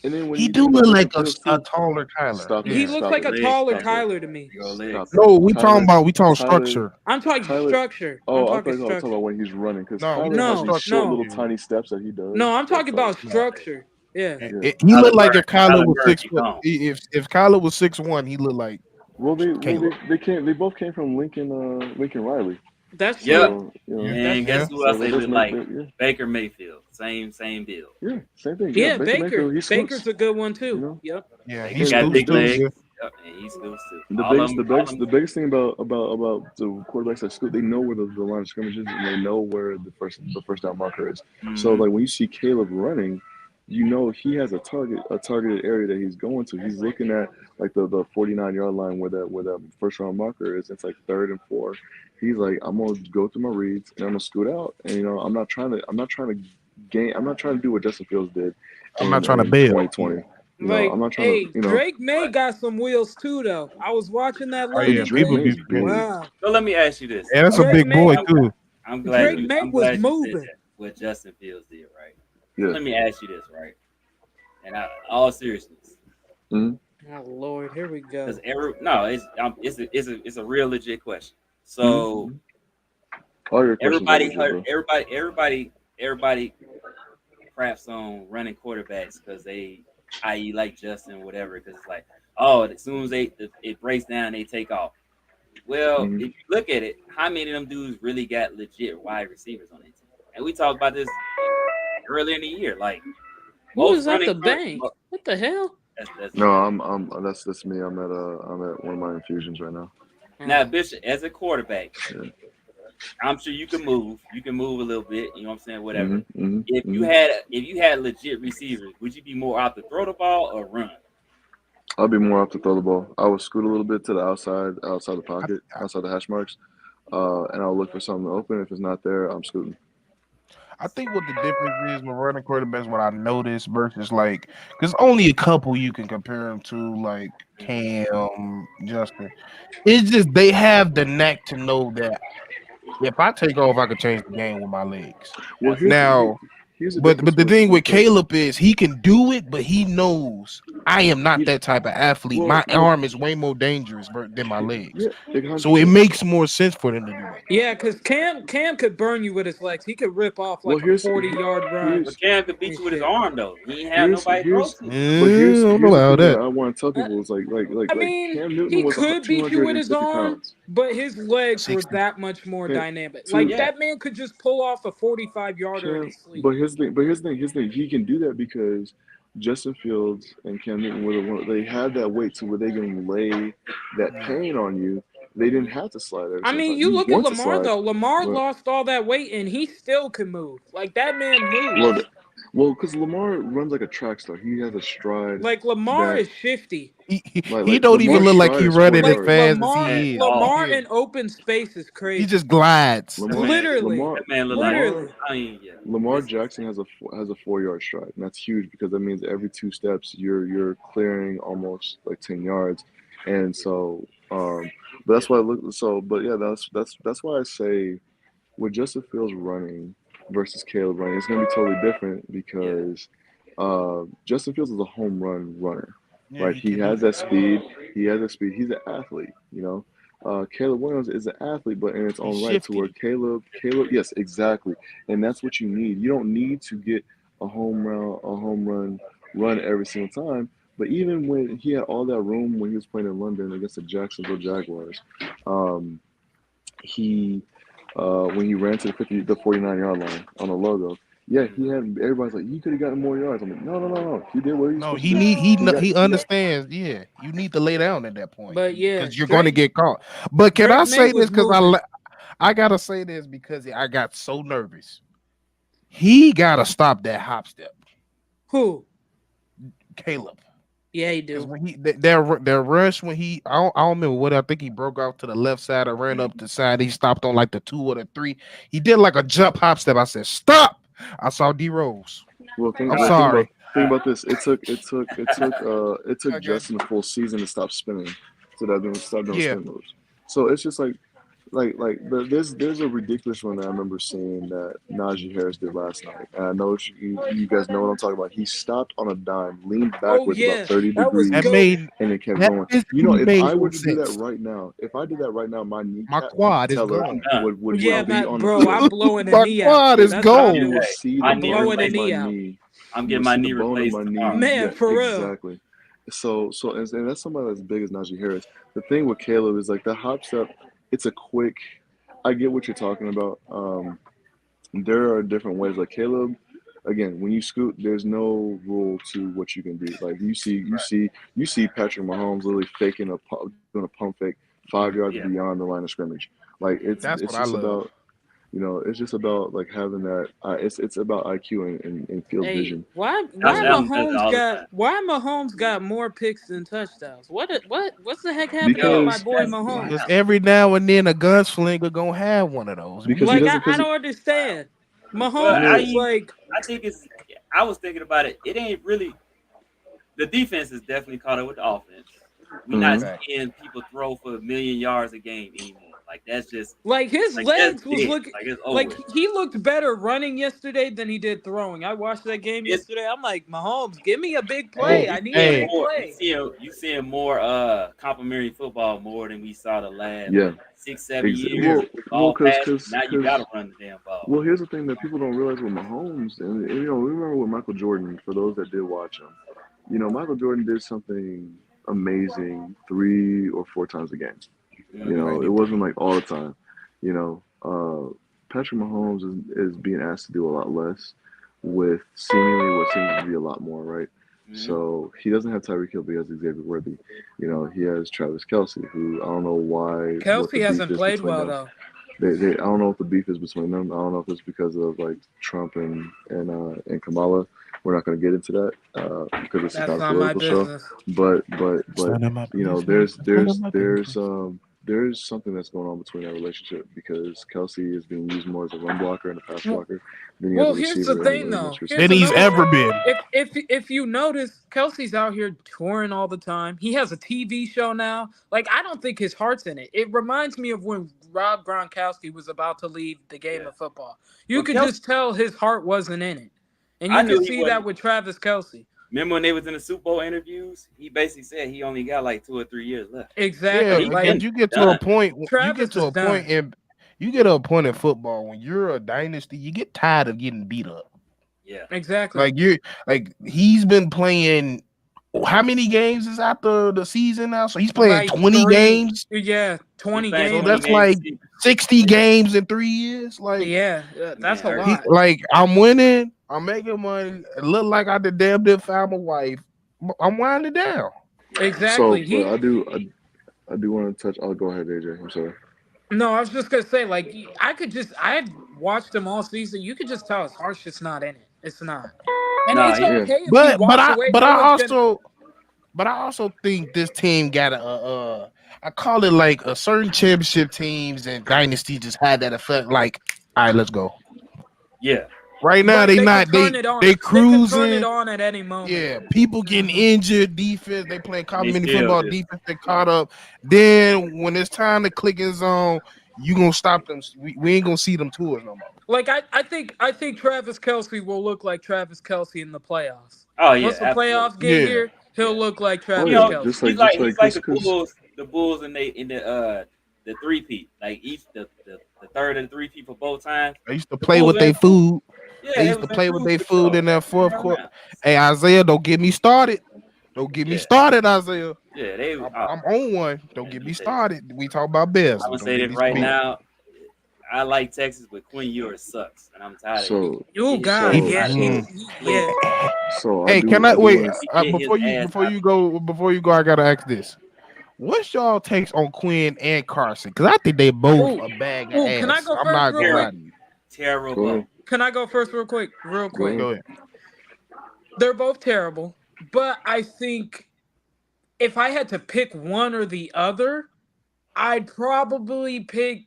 And then when He you do think look about like Justin Fields a too, taller Kyler. Stop it. He Stop looks like it. a taller Stop it. Kyler to me. Your legs. Stop No, it. we talking Tyler- structure. I'm talking Tyler- structure. Oh, I I'm thought you talking were talking structure. about when he's running because No, Tyler no, has these short no. little tiny steps that he does. No, I'm talking That's about structure. Yeah. Yeah. He looked like if Kyler Kyler was Murray 6 foot. gone. If Kyler was 6'1", he looked like Well, Caleb. they both came from Lincoln Riley. That's true. Yep. So, you know, And guess who so else that they does look make like? that- Baker Mayfield. Same deal. yeah, same thing. Yeah, Baker Mayfield, he scoots. Baker's a good one too. You know? Yep. yeah, He he got scoops big too. legs. Yeah. Yep, and he scoops too. The biggest thing about the quarterbacks that scoot, they know where the line of scrimmage is and they know where the first down marker is. So like when you see Caleb running, you know he has a targeted area that he's going to. He's looking at like the 49-yard line where that first round marker is. It's like 3rd and 4. He's like, I'm gonna go through my reads and I'm gonna scoot out. And you know, I'm not trying to do what Justin Fields did. I'm not trying to in bail. 2020. You know, Like, I'm not trying hey, to, you know. Drake May got some wheels too, though. I was watching that Oh London yeah, Drake people game. May's be big. Wow. So let me ask you this. Yeah, that's a Drake big boy May- too. I'm glad Drake you, May I'm was glad you moving. said that, what Justin Fields did, right? Yeah. Let me ask you this, right? And all seriousness, Oh Lord, here we go. because it's a real legit question. So All your questions are legit, bro. everybody craps on running quarterbacks because they, i.e., like Justin, whatever. Because it's like, oh, as soon as it breaks down, they take off. Well, if you look at it, how many of them dudes really got legit wide receivers on their team? And we talked about this earlier in the year. Like, Who was at running the quarter- bank? What the hell? That's No, that's me. I'm at one of my infusions right now. now, Bishop, as a quarterback, Yeah. I'm sure you can move. You can move a little bit. You know what I'm saying? Whatever. Mm-hmm, If you had legit receivers, would you be more out to throw the ball or run? I'll be more up to throw the ball. I would scoot a little bit to the outside the I, pocket, outside the hash marks, and I'll look for something to open. If it's not there, I'm scooting. I think what the difference is with running quarterbacks, what I noticed versus like, because only a couple you can compare them to, like Cam, Justin. It's just they have the knack to know that if I take off, I can change the game with my legs. Well, That's Now, here's the but difference the thing with the Caleb is he can do it, but he knows I am not he, that type of athlete. well, My arm is way more dangerous than my legs, yeah, so it 100%. makes more sense for them to do that. Yeah, because Cam could burn you with his legs. He could rip off Well, like a 40-yard run But here's Cam could beat and you with his shit. arm though. He ain't have nobody to throw here's to. but I don't know here's the about thing that that. I want to tell Uh, people is I like mean, Cam Newton he was could beat you with his 250 arm, pounds. but his legs were 60. that much more Cam, dynamic. Like two, Yeah. that man could just pull off a 45-yarder in Cam, his sleep. but here's the thing, he can do that because Justin Fields and Cam Newton they had that weight to where they can lay that Yeah. pain on you. They didn't have to slide every I single mean, time. you You look at want to Lamar slide, though. Lamar but lost all that weight and he still can move. Like that man well, moves. because Lamar runs like a track star. He has a stride Like Lamar that is shifty. He like don't even Lamar's look like stride he is 4 running as Like yards. fast as Lamar, And he is. dog. Lamar Yeah. in open space is He crazy. just glides. That Lamar man, Literally, Lamar that man look like Lamar literally. I mean, yeah. Lamar Listen, Jackson has a 4 yard stride, and that's huge because that means every 2 steps you're clearing almost like 10 yards, and so but that's why I look but yeah that's why I say with Justin Fields running versus Caleb running, it's gonna be totally different yeah. because Justin Fields is a home run runner, Yeah, right? he He can do has that. that speed. He has that speed. He's an athlete, you know. Caleb Williams is an athlete, but in its He's own right, to where shifty. Caleb, yes, exactly, and that's what you need. You don't need to get a home run every single time. But even when he had all that room when he was playing in London against the Jacksonville Jaguars, um, he when he ran to the 49-yard line on the logo. Yeah, he had everybody's like, he could have gotten more yards. I'm like, no. He did what he was No, supposed to do. he understands. Yeah, you need to lay down at that point But yeah, because you're going to Drake get caught. But can I Drake May say this was because moving. I gotta say this because I got so nervous. He gotta stop that hop step, Who? Caleb. Yeah, he Because do. when their rush when I don't remember what I think he broke out to the left side or ran up the side. He stopped on like the 2 or the 3. He did like a jump hop step. I said stop. I saw D Rose. Well, I'm sorry. think about this. It took Okay. Justin a full season to stop spinning, so that stop doing Yeah, spin moves. So it's just there's a ridiculous one that I remember seeing that Najee Harris did last night, and I know you guys know what I'm talking about. He stopped on a dime, leaned Oh backwards about yeah, 30 that was that degrees, goat. made and it kept that going. You know, physically if made I no were to do that sense. right now, if I did that right now, my My kneecap quad is patellar I'm gone. done. Yeah, would be Matt, on the bro, I'm floor. blowing a My knee out. quad is That's what I'm You gone. will doing. see the My I'm knee bone blowing a of replaced. my knee out. knee. I'm You will getting my see the knee bone of replaced my tomorrow. knee. Man, Yeah, for real. exactly. And that's somebody as big as Najee Harris. The thing with Caleb is like the hop step. It's a quick. I get what you're talking about. There are different ways. Like Caleb, again, when you scoot, there's no rule to what you can do. Like you see Patrick Mahomes literally doing a pump fake 5 yards Yeah. beyond the line of scrimmage. Like That's it's what I just love. about it's just about like having that. It's about IQ and field Hey, vision. Josh why Um, Allen does it Mahomes all the got time. why Mahomes got more picks than touchdowns? What's the heck happening with Yo, my because boy that's Mahomes? Because wild. every now and then a gunslinger gonna have one of those. We because he Like doesn't used I because don't understand. Well, you Mahomes know is like, I think it's. I was thinking about it. It ain't really. The defense is definitely caught up with the offense. We're not mhm. Fact. seeing people throw for 1,000,000 yards a game anymore. Like that's just his like that's legs was dead. looking Like it's over. like he looked better running yesterday than he did throwing. I watched that game It's yesterday. I'm like, Mahomes, give me a big you, play. Hey, you I need a seeing big hey, more. play. You seeing more complimentary football more than we saw the last Yeah. 6 7 years. yeah. Well, Ball passing. Now you because gotta run the damn ball. well, here's the thing that people don't realize with Mahomes, and remember with Michael Jordan. For those that did watch him, Michael Jordan did something amazing 3 or 4 times a game. Mm-hmm. It He wasn't did. like all the time. You know, Patrick Mahomes is being asked to do a lot less with seemingly what seems to be a lot more, right? So he doesn't have Tyreek Hill, but he has Xavier Worthy. You know, he has Travis Kelce, who I don't know what Kelce the beef hasn't is played between well them. though. I don't know what the beef is between them. I don't know if it's because of like Trump and Kamala. We're not going to get into that because it's That's not a not my political show. business. But It's none of my you know, business. It's none of my business. there's something that's going on between that relationship because Kelsey is being used more as a run blocker and a pass blocker than he as Well, a here's receiver. the and thing, really though. much Here's receiver. Than he's another ever been. If you notice, Kelsey's out here touring all the time. He has a TV show now. Like, I don't think his heart's in it. It reminds me of when Rob Gronkowski was about to leave the game of football. You Well, could Kelsey, just tell his heart wasn't in it, and I you knew can he see that wasn't. with Travis Kelce. Remember when they was in the Super Bowl interviews? He basically said he only got like 2 or 3 years left. Yeah, Exactly. He Like, but been you get to a done. point. You Travis get to is a point done. in football when you're a dynasty. You get tired of getting beat up. Yeah. Exactly. He's been playing. How many games is after the season now? So he's playing Like 20 games. Yeah, 20 He's playing So games. 20 that's games a like season. 60 games in 3 years. Like Yeah, that's a hurt. lot. I'm winning. I'm making money. It look like I did damn near found my wife. I'm winding down. Exactly. So, but I do want to touch. I'll go ahead, AJ. I'm sorry. No, I was just gonna say, like, I watched him all season. You could just tell his heart's just not in it. It's not, and Nah, it's yeah. okay if he But walks away. I also think this team got I call it like a certain championship teams and dynasty just had that effect. Like, all right, let's go. Yeah. Right now But they not could turn it on. they They could turn it cruising. on at any moment. Yeah, people getting injured, defense, they playing They community still football, do. defense, they caught up. Then when it's time to click in zone, you gonna stop them. We ain't gonna see them tours no more. Like I think Travis Kelce will look like Travis Kelce in the playoffs. Oh yeah. Once the Absolutely. playoffs get Yeah. here, he'll look like Travis You know, Kelce. just he's like like the cause Bulls. The Bulls in the three-peat. Like each the third and the three-peat for both times. They used to The play Bulls with their food. Yeah, They used to was play with their improved food for in that fourth sure. quarter. Hey, Isaiah, don't get me started. Don't get me started, Isaiah. Yeah, they. I'm on one. Don't get me started. We talk about Bears. I'm gonna say this right now. I like Texas, but Quinn Ewers sucks, and I'm tired of it. Oh God, yeah. So hey, can I wait before you go? I gotta ask this. What's y'all takes on Quinn and Carson? Because I think they both a bag of ass. Can I go I'm first not real gonna lie quick? to you. Terrible. Can I go first real quick? Go ahead. They're both terrible, but I think if I had to pick one or the other, I'd probably pick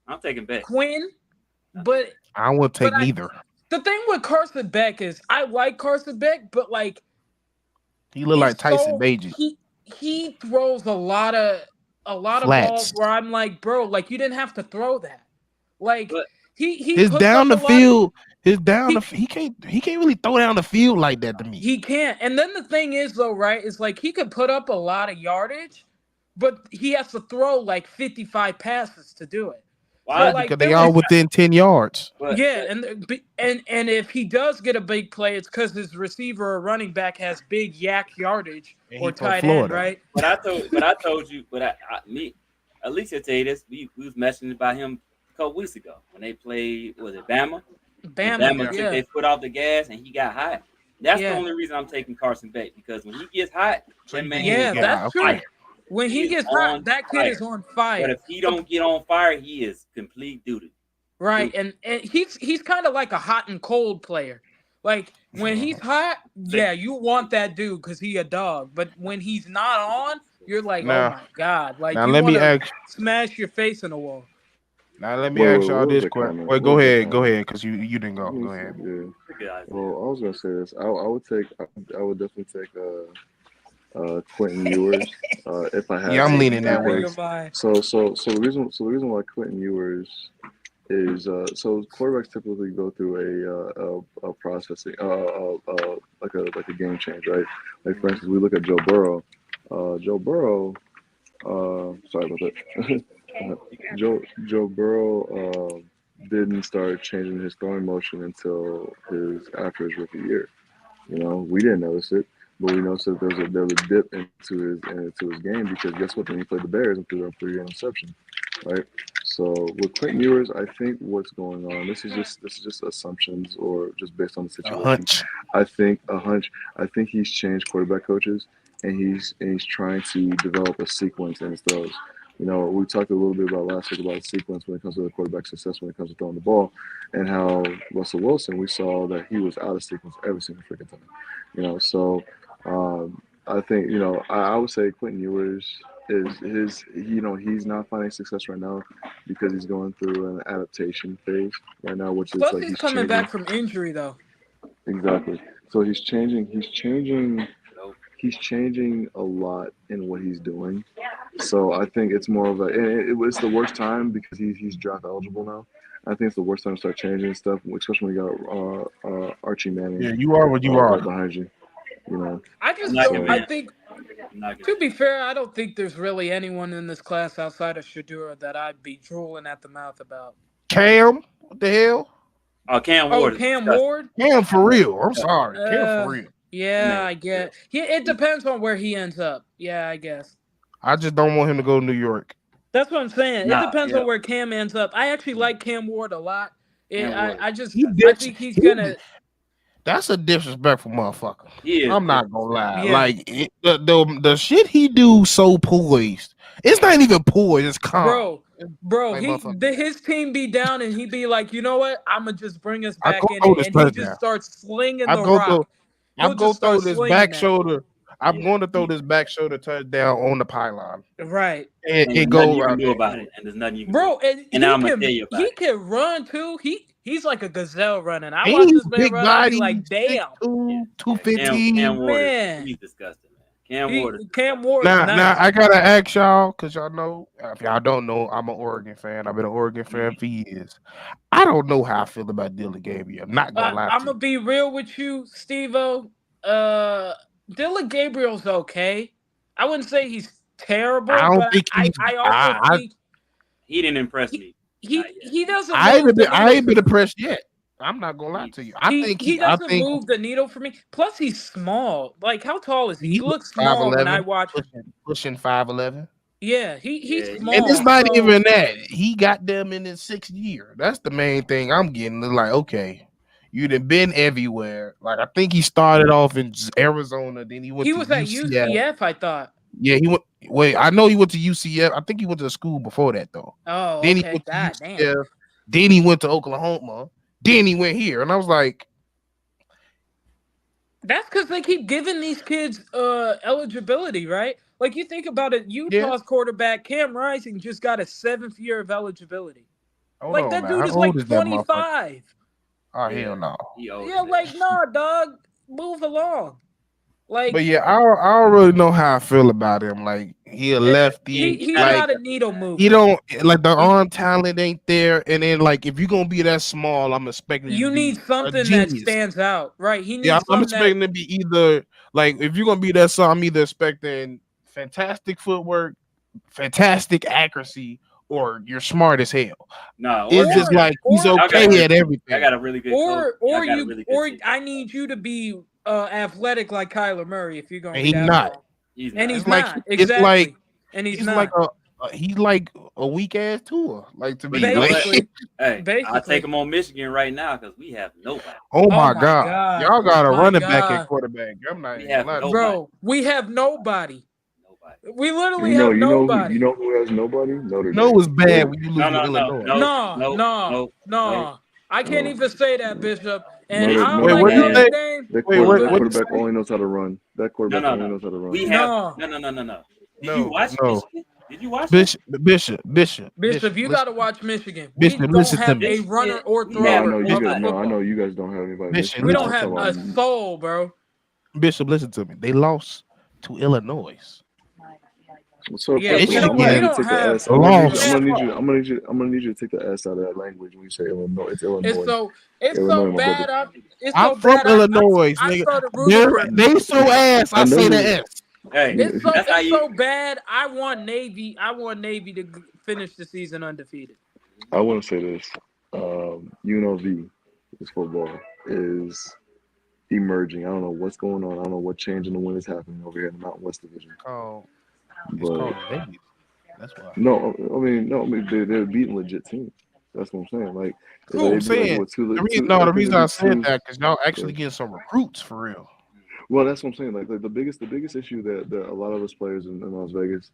I'm taking Beck. Quinn, but I won't take neither. The thing with Carson Beck is I like Carson Beck, but like he look like Tyson Bagent. He throws a lot of balls where I'm like, bro, like you didn't have to throw that. Like he down the field. He can't really throw down the field like that to me. He can't. And then the thing is though, right, is like he could put up a lot of yardage, but he has to throw like 55 passes to do it. Why? So, like, because they all within 10 yards. Yeah, and if he does get a big play, it's because his receiver or running back has big yak yardage or tight end, right? But I told you, at least I tell you this, we was mentioning about him a couple weeks ago when they played, was it Bama? Bama took their foot off the gas and he got hot. That's the only reason I'm taking Carson Beck, because when he gets hot, that's true. When he gets hot, that kid is on fire. But if he don't get on fire, he is complete duty. Right, and he's kind of like a hot and cold player. Like when he's hot, you want that dude because he a dog. But when he's not on, you're like, oh my God! Like now you let me smash your face in the wall. Now let me ask y'all this question. Wait, go ahead, because you didn't go. Go ahead. Yeah. Well, I was gonna say this. I would definitely take Quentin Ewers if I had. Yeah, I'm leaning that way. So the reason why Quentin Ewers is so quarterbacks typically go through a processing like a game change, right? Like for instance, we look at Joe Burrow. Sorry about that. Joe Burrow didn't start changing his throwing motion until after his rookie year. You know, we didn't notice it, but we noticed that there was a dip into his game because guess what? Then he played the Bears and threw up 3 interceptions, right? So with Quentin Ewers, I think what's going on. This is just assumptions or just based on the A situation. hunch. I think a hunch. I think he's changed quarterback coaches, and he's trying to develop a sequence in his throws. We talked a little bit about last week about sequence when it comes to the quarterback success when it comes to throwing the ball, and how Russell Wilson, we saw that he was out of sequence every single freaking time. So I think I would say Quentin Ewers is he's not finding success right now because he's going through an adaptation phase right now, which is Plus, like he's he's coming changing back from injury though. exactly. So he's changing. Nope. He's changing a lot in what he's doing. So I think it's more of it was the worst time because he's draft eligible now. I think it's the worst time to start changing stuff, especially when you got Archie Manning Yeah, you are what you right are. behind you. I I'm just not don't. giving I it. think, I'm not to giving be fair, I don't think there's really anyone in this class outside of Shadura that I'd be drooling at the mouth about. Cam, what the hell? Oh, Cam Oh, Ward is Cam disgusting. Ward. Cam for real. I'm Yeah. sorry. Cam for real. That Yeah, man I is get. disgusting. It depends on where he ends up. Yeah, I guess. I just don't want him to go to New York. That's what I'm saying. It Nah, depends yeah. on where Cam ends up. I actually like Cam Ward a lot. Cam Ward I is just, He I disgusting. think he's He, gonna. that's a disrespectful motherfucker. He is I'm not gonna disrespectful. lie. Yeah, Like the shit he do so poised. It's not even poised. It's calm. bro. Like motherfucker. His team be down, and he be like, you know what? I'ma just bring us I back go in throw it, this and he just touchdown. starts slinging I the go through. rock. He'll I'm gonna just start throw this slinging back that. shoulder. I'm Yeah. going to throw this back shoulder touchdown on the pylon. Right, And And it there's nothing go you can out do there. about it. And there's nothing you can do bro. about it. And And now I'm gonna tell you about he it. can run too. He's like a gazelle running. I watch He's this man big run. I be body, like, damn, 6'2", Yeah. Cam 215. Ward is man. he's disgusting, man. Cam Ward is Cam disgusting. Ward's Now nice. I gotta ask y'all, cause y'all know, if y'all don't know, I'm an Oregon fan. I've been an Oregon fan for years. I don't know how I feel about Dylan Gabriel. I'm not gonna lie I'm to gonna you. be real with you, Steve-O. Dylan Gabriel's okay. I wouldn't say he's terrible, I don't but think he's. I also think He didn't impress me. Not yet. he doesn't I move the I needle ain't for been me. impressed yet. I'm not gonna lie to you. I think He I doesn't think move the needle for me. Plus, he's small. Like, how tall is he? he He looks looks small when I 5'11", watch him. pushing 5'11". Yeah, he's Yeah, And small. it's not So even that. He got them in his 6th year. That's the main thing I'm getting. It's like, okay, you done been everywhere. Like, I think he started off in Arizona, then he went he to was at UCF. UCF, I thought. Yeah, he went. Wait, I know he went to UCF. I think he went to school before that though. Oh, Then he okay. went to God damn. UCF. Then he went to Oklahoma. Then he went here, and I was like, That's because they keep giving these kids eligibility, right? Like, you think about it, yeah. Utah's quarterback Cam Rising just got a 7th year of eligibility. Hold Like, on, that man. dude How is like old is that motherfucker? 25. Oh Yeah. hell no. He old Yeah, as like, hell. nah, dog, move along. Like, But yeah, I don't really know how I feel about him. Like he a lefty. he's Like not a needle mover. he don't like the arm talent ain't there. And then like if you're gonna be that small, I'm expecting you You to be need a something that genius. stands out, right? He needs Yeah, I'm something that expecting to be either like if you're gonna be that, so I'm either expecting fantastic footwork, fantastic accuracy, or you're smart as hell. No, It's just like he's or- Y'all got a okay really- at everything. I got a really good coach. or I got a you really good or team. I need you to be athletic like Kyler Murray if you're gonna And be he's that not. long. He's And not. he's It's like not. it's Exactly. like And he's he's not. like he's like a weak ass tour. Like to But me, you know like, what? Basically. Hey, I'll Basically. take him on Michigan right now because we have nobody. oh my my god. God. Y'all got a My running back God. at quarterback. I'm not We even have gonna lie to you. nobody. Bro, we have nobody. Nobody. We literally You know, have you know, nobody. you know who has nobody? Notre No, Dame. it's bad when you lose No, to no, no, Illinois. no, No. no. I can't No. even say that, Bishop. And Notre- I don't Wait, like what did you Notre say? Dame. That Wait, what? quarterback only knows how to run. That No, quarterback no, only no. knows how to run. We have No. no. Did No, you watch no. Michigan? Did you watch it? Bishop, Bishop, you listen, got to watch Michigan. Bishop, We don't listen to have me. a runner or We No, I have thrower know of you the guys. No, I football. know you guys don't have anybody. Bishop, We Michigan. don't I'm have talking a about- soul, bro. Bishop, listen to me. They lost to Illinois. So Yeah, first you of know all, what? I'm We gonna don't take the have. S. I'm gonna need you. Lost. I'm gonna need you to take the S out of that language when you say Illinois. It's Illinois. It's Illinois, so my bad. brother. It's I'm so from bad. Illinois, I nigga. started rooting for. They so ass. I I know say you- the S. Hey, It's so that's how it's you. so bad. I want Navy to finish the season undefeated. I want to say this. UNLV, this football is emerging. I don't know what's going on. I don't know what change in the wind is happening over here in the Mountain West Division. It's But called Vegas. That's why. No, I mean they're beating legit teams. That's what I'm saying. Like Cool. I'm they beat like saying what two no. I The think they reason I beat said two. that because y'all Yeah. actually getting some recruits for real. Well, that's what I'm saying. Like the biggest issue that a lot of us players in Las Vegas.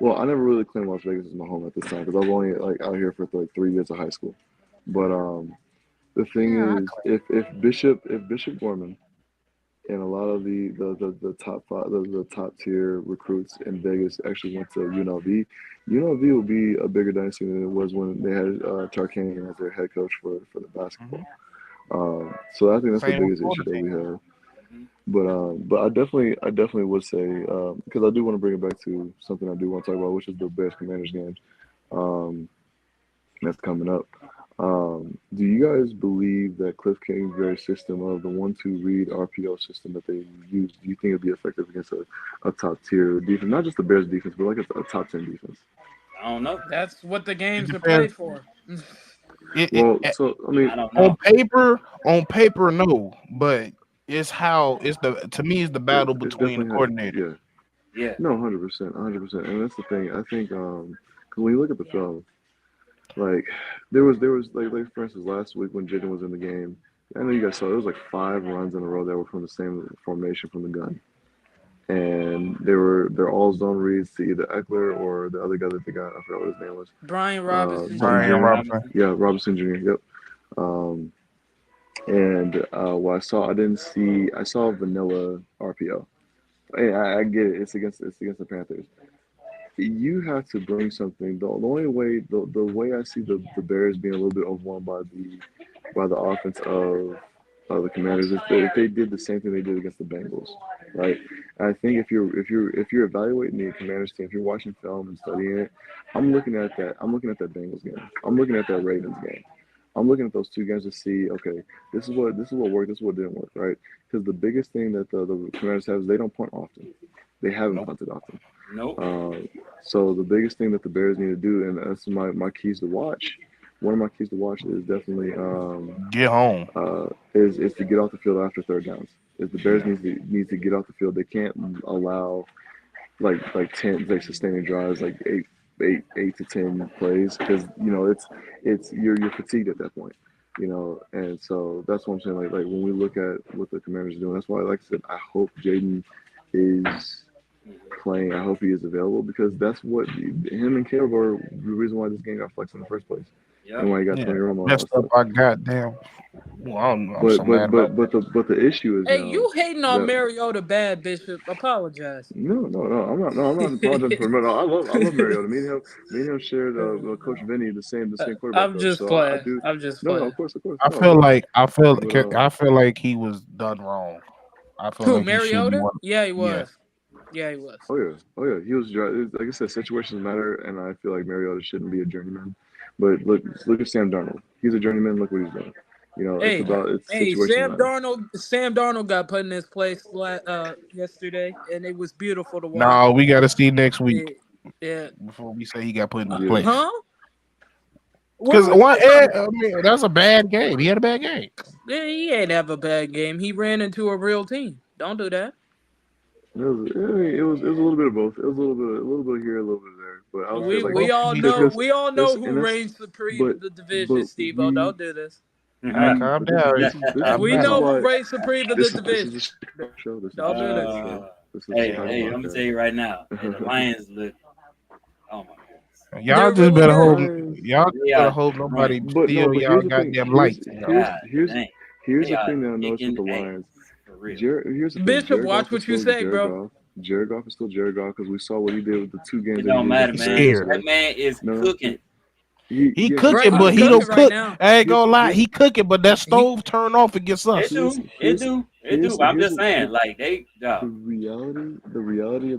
Well, I never really claimed Las Vegas as my home at this time because I was only like out here for like 3 years of high school. But the thing Yeah, is, if Bishop Gorman and a lot of the top five the top tier recruits in Vegas actually went to UNLV. UNLV will be a bigger dynasty than it was when they had Tarkanian as their head coach for the hmm basketball. So I think that's the Same with biggest issue Florida that State. we have. Mhm. But I definitely would say because I do want to bring it back to something I do want to talk about, which is the Bears Commanders game. Um, that's coming up. Do you guys believe that Cliff Kingsbury's system of the 1-2 read RPO system that they use, do you think it'd be effective against a top tier defense? Not just the Bears defense, but like a top 10 defense. I don't know. That's what the It games are depends. played for. Well, so I mean, I don't On know. paper, no, but it's how it's the to me it's the battle it's between the definitely how, coordinator. yeah, Yeah. no, 100%, 100%, and that's the thing. I think 'cause when you look at the film, like there was like for instance last week when Jaden was in the game. I know you guys saw it was like 5 runs in a row that were from the same formation from the gun. And they're all zone reads to either Eckler or the other guy that they got. I forgot what his name was. Brian Robinson Something Brian Jr. Jr. Robinson. Robinson. Yeah, Robinson Jr. Yep. Um, and what I didn't see. I saw vanilla RPO. Hey, I get it. It's against the Panthers. You have to bring something. The only way the way I see the Bears being a little bit overwhelmed by the offense of the Commanders is that if they did the same thing they did against the Bengals, right? And I think if you're evaluating the Commanders team, if you're watching film and studying it, I'm looking at that. I'm looking at that Bengals game. I'm looking at that Ravens game. I'm looking at those two games to see, okay, this is what worked, this is what didn't work, right? Because the biggest thing that the Commanders have is they don't punt often. They haven't Nope. punted often. Nope. So the biggest thing that the Bears need to do, and that's my keys to watch. One of my keys to watch is definitely Get home. is to get off the field after third downs. Is the Bears Yeah. needs to get off the field. They can't allow like 10 like sustaining drives like eight to 10 plays because it's you're fatigued at that point. And so that's what I'm saying. Like when we look at what the Commanders are doing, that's why, like I said, I hope Jaden is Mhm. playing. I hope he is available because that's what him and Caleb are the reason why this game got flexed in the first place and Yep. why he got Yeah. Tony Romo and all that Messed up stuff. our goddamn. Well, I don't know. I'm so But mad but about but but the but the issue is Hey, now you hating on that Mariota bad, Bishop? Apologize. no, I'm not. No, I'm not apologizing for him. No, I love Mariota. Me and him shared Coach Vinny the same quarterback I'm coach. just So I playing. do. I'm just No, playing. of course, I no, of feel course. like But I feel like he was done wrong. I feel Who, like he should be Mariota? one. Yeah, he Yeah. was. Yeah, he was. oh yeah, he was like I said, situations matter, and I feel like Mariota shouldn't be a journeyman. But look at Sam Darnold. He's a journeyman. Look what he's doing. Hey, It's hey, situations matter. Sam Darnold got put in his place yesterday, and it was beautiful to watch. No, we got to see next week Yeah, yeah. before we say he got put in his Yeah. place. Huh? Because What you talking I about? mean, that's a bad game. He had a bad game. Yeah, he ain't have a bad game. He ran into a real team. Don't do that. It was a little bit of both. It was a little bit here, a little bit there. But I would say We like we all He know because we all know that's who and that's reigns supreme but in the division, but Steve-O. we Don't do this. Right, we calm this down. this is this Calm We this is down. know who why reigns supreme in the this is the division. Chicago show. This is the Don't do Chicago this. show. This is the Hey, Chicago hey, I'm gonna tell podcast. you right now. Hey, the Lions look. Oh my goodness. Y'all They're just really better hope. good. Lions. Y'all just They better are hope nobody destroying But no, steal but y'all here's the thing. goddamn Here's lights. here's God here's dang. here's They the are thing that I noticed with kicking the ass Lions. for real. Here's the thing. Bishop, Jared watch Goff is what you still say, Jared bro. Goff. Jared Goff is still Jared Goff because we saw what he did with the 2 games It that he don't did matter, against the He's Bears man. scared. That yesterday. man is No, cooking. He yeah, Right, cooking, I he's but he here's cooking don't right cook. now. I ain't here's gonna lie. here He cooking, but that He stove turn off against It us. here's do. It here's do. It here's do. I'm here's just saying, like they. the Dog, reality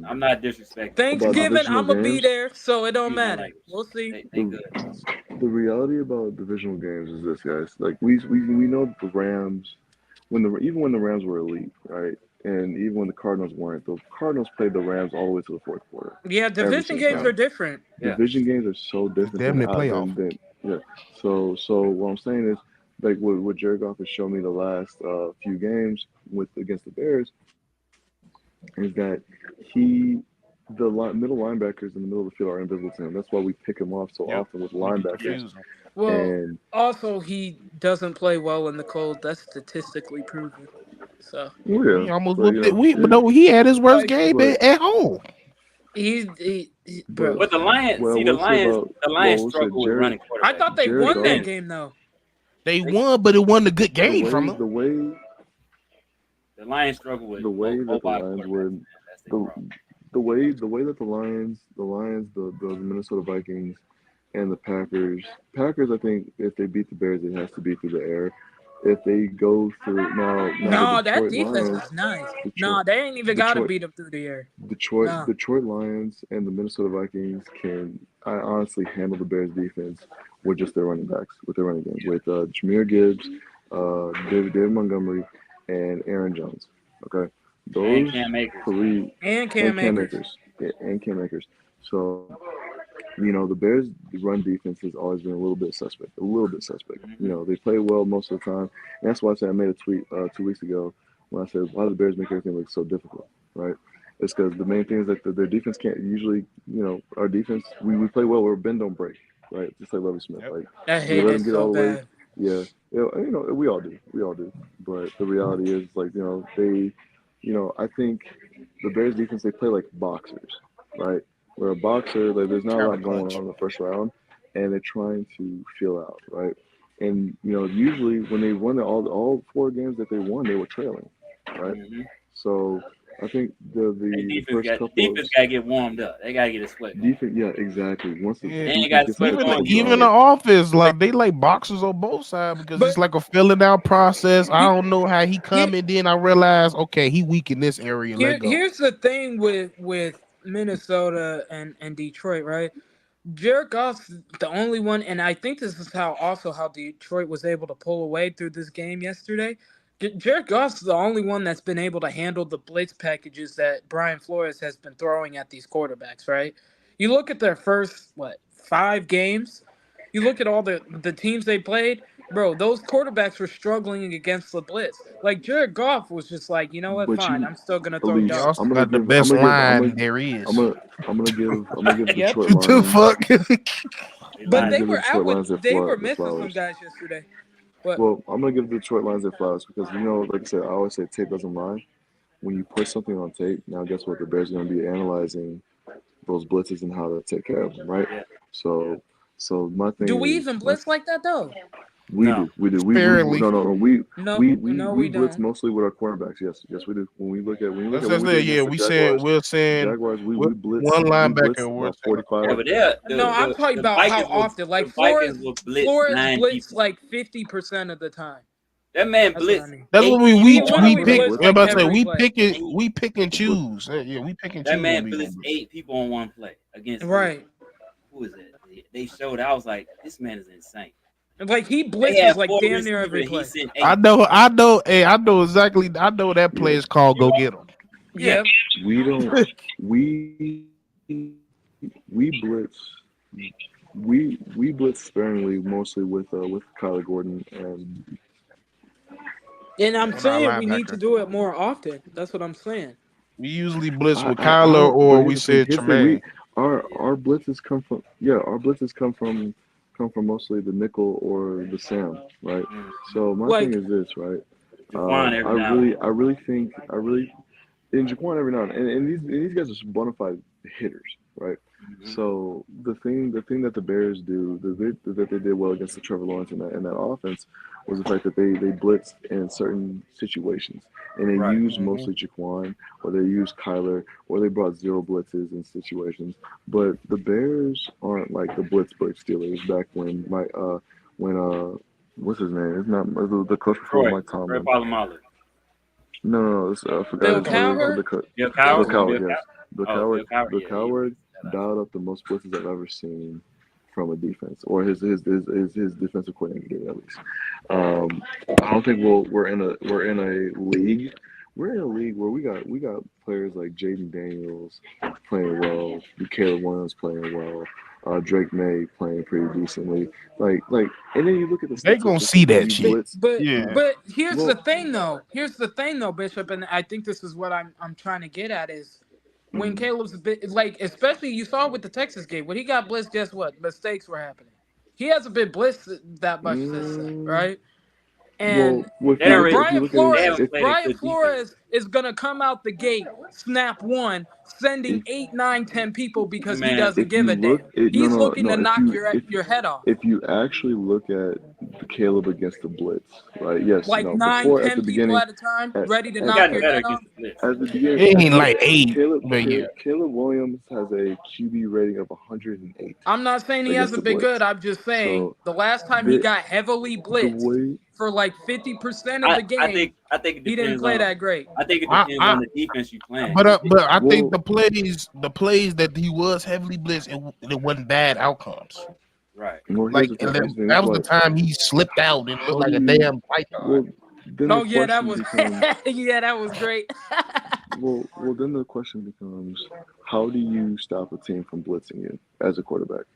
I'm not disrespecting them. about I'm Thanksgiving, divisional I'm gonna be games. there, so it don't excuse my matter. language. We'll see. They The good. the reality about divisional games is this, guys. Like we know that the Rams even when the Rams were elite, right? And even when the Cardinals weren't, the Cardinals played the Rams all the way to the fourth quarter, Yeah, every division single games Yeah. are time. different. Yeah. Division games are so It's different damn than near playoff. yeah. So what I'm saying is like what Jared Goff has shown me the last few games with against the Bears is that he the middle linebackers in the middle of the field are invisible to him. That's why we pick him off so often with linebackers. Confusing. Well, And also he doesn't play well in the cold. That's statistically proven. So He yeah, almost but you whooped it. know, But no, he had his worst Like, game but at home. bro. But the Lions, well, see, the we'll say Lions, about the Lions we'll say struggle with Jared running I quarterbacks. thought they Jared won that Goff. game though. They won, but it wasn't a good The game way from them. the way The Lions struggle with the way that the mobile Lions quarterbacks. would Man. That's their the problem. the way that the Minnesota Vikings and the Packers, I think if they beat the Bears, it has to be through the air. If they go through No, the that Detroit defense Lions, is nice. Detroit, No, they ain't even got to Detroit, beat them through the air. No. Detroit Lions and the Minnesota Vikings can, I honestly, handle the Bears defense with just their running backs, with their running game, with Jameer Gibbs, David Montgomery, and Aaron Jones. Okay, And those Cam Akers. three And Cam Akers. and Cam Akers. So the Bears' run defense has always been a little bit suspect. Mhm. They play well most of the time. And that's why I said I made a tweet 2 weeks ago when I said, why do the Bears make everything look so difficult, right? It's because the main thing is that their defense can't usually, our defense, we play well where bend don't break, right? Just like Lovie Smith. Yep. Like, I we hate let it him get so all the way. bad. Yeah. We all do. But the reality is, like, I think the Bears defense, they play like boxers, right? Where a boxer, like, there's not a Trying lot to going punch. on in the first round, and they're trying to feel out, right? And usually when they won all 4 games that they won, they were trailing, right? Mhm. So I think Their the defense first got couple of defense got to get warmed up. They got to get a sweat going. defense, yeah, exactly. Once the Yeah, They ain't defense got gets sweat into even going. full You even drive, the get office, like they like boxers on both sides because But it's like a filling out process. I don't know how he come here, and then I realize, okay, he weak in this area. Let go. here's the thing with Minnesota and Detroit, right? Jared Goff's the only one, and I think this is how Detroit was able to pull away through this game yesterday. Jared Goff's the only one that's been able to handle the blitz packages that Brian Flores has been throwing at these quarterbacks, right? You look at their first 5 games. You look at all the teams they played, bro. Those quarterbacks were struggling against the blitz. Like Jared Goff was just like, you know what? but Fine, I'm still gonna throw They Elise, darts. also got the best line there I'm is. gonna, I'm gonna give the Yep. Detroit The Lions. fuck? they But I'm line they gonna give were the Detroit Lions they were the missing some flowers. guys yesterday. But Well, I'm gonna give the Detroit Lions their flowers because like I said, I always say tape doesn't lie. When you put something on tape, now guess what? The Bears are gonna be analyzing those blitzes and how to take care of them, right? Yeah. So, so my thing do we is, even blitz like that though? we No. do. Sparingly. No. No, We we blitz don't. mostly with our cornerbacks. Yes, we do. When we look at That's what we there. did Yeah, against the we said we're saying Jaguars, we're one we linebacker. blitzed We're about saying a 45. Yeah, quarter. but they're, No, I'm talking the about how Vikings will often. Like the Vikings will blitz Flores 9 blitzed people. like 50% of the time. That man That's what I blitzed mean. That's 8 what we people He on one literally pick. blitzed play. I'm like about to say every play. we pick and choose. Yeah, we pick and That choose when man we gonna blitzed blitz. 8 people on one play against Right. who is it? They showed. I was like, this man is insane. Like he They blitzes had like 4 damn near receivers every and he play. sent I 8. know. Hey, I know exactly. I know that play is called "Go Get 'Em." Yeah. Yep. We don't. We blitz. We blitz sparingly, mostly with Kyler Gordon and And I'm On our saying we need to linebacker. do it more often. That's what I'm saying. We usually blitz with I Kyler don't. But or we here's the thing. said Tremaine. Our blitzes come from mostly the nickel or the Sam, right? Mm. So my Like thing is this, right? Jaquan every now and then. I really think in Jaquan every now and these guys are bona fide hitters, right? Mhm. So the thing that the Bears do, that they did well against the Trevor Lawrence in that offense was the fact that they blitzed in certain situations and they Right. used Mhm. mostly Jaquan or they used Kyler or they brought zero blitzes in situations. But the Bears aren't like the blitz Steelers back when what's his name? It's not the coach before Troy Mike Tomlin. Polamalu. No, I forgot Bill his name. Cowherd? Bill Bill Cowher? Coward, Bill yes. Bill Oh, Coward. Bill Cowher. Bill Yeah, Coward dialed up the most blitzes I've ever seen from a defense, or his defensive coordinator did at least. I don't think we're in a league. We're in a league where we got players like Jaden Daniels playing well, Caleb Williams playing well, Drake May playing pretty decently. Like, and then you look at the They gonna statistics see of when that you shit. blitz. Yeah. but here's the Well, thing though. Here's the thing though, Bishop, and I think this is what I'm trying to get at is when Caleb's been like, especially you saw with the Texas game when he got blitzed. Guess what? Mistakes were happening. He hasn't been blitzed that much since then, Mm, right? And well, They don't and really, if you Brian look at they it, Flores, haven't played a Brian good defense. Flores is gonna come out the gate, snap one, sending if 8, 9, 10 people because he Man, doesn't if give you a look damn. it no He's no looking no to knock your head off. if you actually look at Caleb against the blitz, right? Yes, Like nine, before at 10 the people beginning, at a time, at, ready to he's at, knock gotten your at, better head off. against the blitz. at the beginning, It at ain't the, like 8, Caleb, but yeah. Caleb Williams has a QB rating of 108 I'm not saying he against the hasn't been good. blitz. I'm just saying So the last time he the got heavily the blitzed way for like 50% of I, the I game, think I think it he didn't depends play on that great. I think it I, depends I on the defense you playing. but I think well the plays that he was heavily blitzed, it wasn't bad outcomes. Right. well Like, here's the and thing. Here's the thing. that It's was the like time he slipped out and looked how like do a you damn python. well then the Oh yeah, that question was becomes yeah, that was great. well then the question becomes how do you stop a team from blitzing you as a quarterback?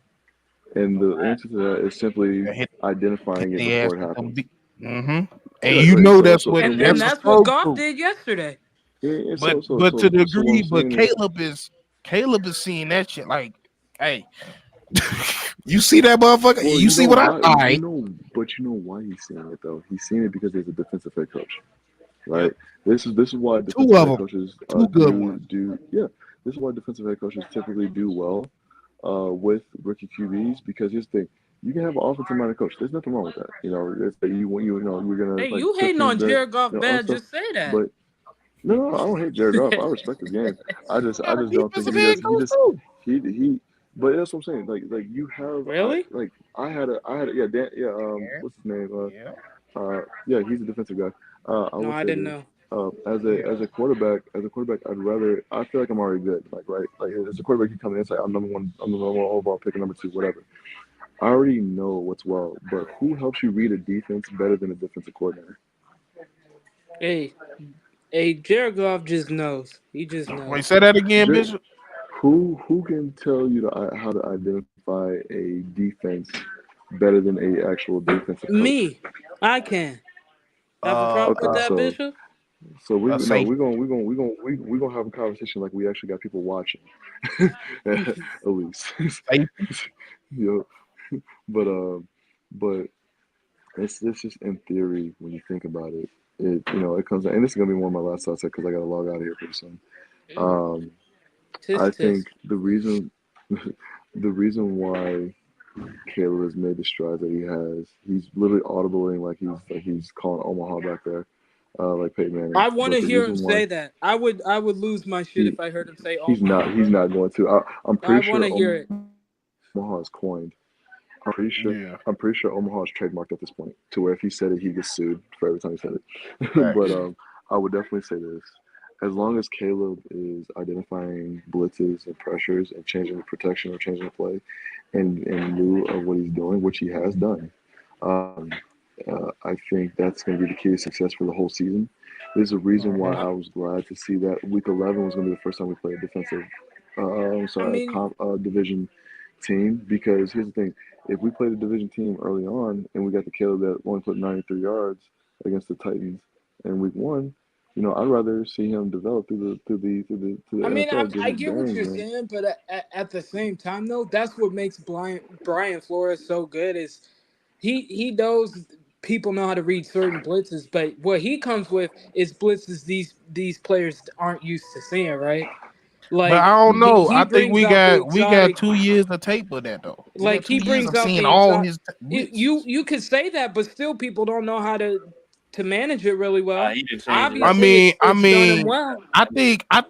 And the Right. answer to that is simply Hit identifying it the ass before it with them happens. And Right, you right. know So and for and me, that's a that's what pro Goff group. did yesterday. yeah, But so to the so what I'm degree, but saying is Caleb is seeing that shit like, hey, you see that motherfucker? well, You you see know what I why I but you know why he's seeing it though. He's seeing it because he's a defensive head coach. Yep. Right? This is why Two defensive of head them, coaches two good ones. this is why defensive head coaches typically do well with rookie QBs because here's the thing. You can have an offensive minded coach. There's nothing wrong with that. It's that you know you're gonna Hey, like you put hating teams on there, Jared Goff other bad? stuff. Just say that. But no, I don't hate Jared Goff. I respect his game. I just Got a don't think defensive he head does. coach too. He. But that's what I'm saying. Like you have Really? I had a yeah Dan yeah Yeah, what's his name yeah, yeah he's a defensive guy. I No, will I say didn't this. know. yeah. As a quarterback, I feel like I'm already good. Like as a quarterback, you come in and say I'm number one overall pick, number two, whatever. I already know what's well, but who helps you read a defense better than a defensive coordinator? Hey, Jared Goff just knows. He just Wait, knows. say that again, Jer- Bishop. who can tell you how to identify a defense better than a actual defensive coach? Me, I can. Have a problem with Okay, that, Bishop? so we no Safety. we're gonna have a conversation like we actually got people watching, at least. Safety. Yo, but but it's just in theory when you think about it. It comes and this is gonna be one of my last thoughts because I gotta log out of here pretty soon. Um, I Tisk tisk. think the reason the reason why Caleb has made the strides that he has, he's literally audibling like he's calling Omaha back there, like Peyton Manning. I want But to the hear him reason why say that. I would lose my shit he if I heard him say Omaha, he's bro. not going to. I'm I pretty want sure to hear it. Omaha is coined. Yeah, I'm pretty sure Omaha is trademarked at this point to where if he said it, he gets sued for every time he said it. But facts. I would definitely say this: as long as Caleb is identifying blitzes and pressures and changing the protection or changing the play, in lieu of what he's doing, which he has done, um, I think that's going to be the key to success for the whole season. There's a reason why Mhm. I was glad to see that Week 11 was going to be the first time we played a defensive, I mean, division team. Because here's the thing: if we played a division team early on and we got the Caleb that only put 93 yards against the Titans in Week 1, I'd rather see him develop to the NFL, get I his get what bearings, you're man. saying, but at the same time, though, that's what makes Brian Flores so good is he knows people know how to read certain blitzes, but what he comes with is blitzes these players aren't used to seeing, right? But Like I don't Mhm. know. he I think brings out the we got exotic. 2 years of tape of that though. We got Like two he years brings of out seeing the all exotic. his You blitzes. you could say that, but still people don't know how to manage it really well. He didn't change it I up. Obviously, mean, I it's done him mean, well. I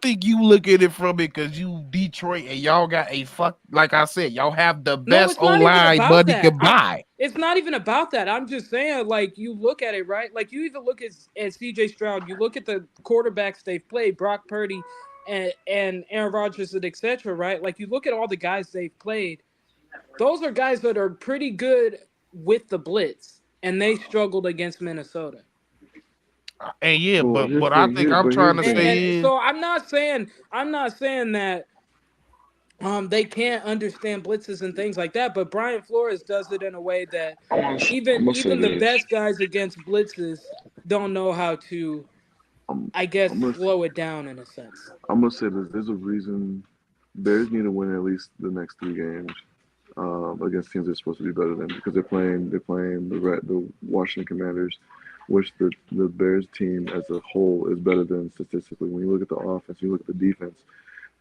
think you look at it from it because you Detroit and y'all got a fuck. Like I said, y'all have the No, best it's O not even line about money that. can buy. It's not even about that. I'm just saying, like, you look at it, right? Like, you even look at CJ Stroud, you look at the quarterbacks they've played, Brock Purdy and Aaron Rodgers and etc., right? Like, you look at all the guys they've played, those are guys that are pretty good with the blitz, and they struggled against Minnesota. And yeah, Well, but here's what the I thing. think I'm Here's trying the to thing. And say is, so I'm not saying that they can't understand blitzes and things like that, but Brian Flores does it in a way that I'm even gonna say even the this. best guys against blitzes don't know how to I guess, I'm gonna slow it down in a sense. I'm gonna say this. There's a reason Bears need to win at least the next 3 games against teams they're supposed to be better than because they're playing the Washington Commanders, which the Bears team as a whole is better than statistically. When you look at the offense, you look at the defense.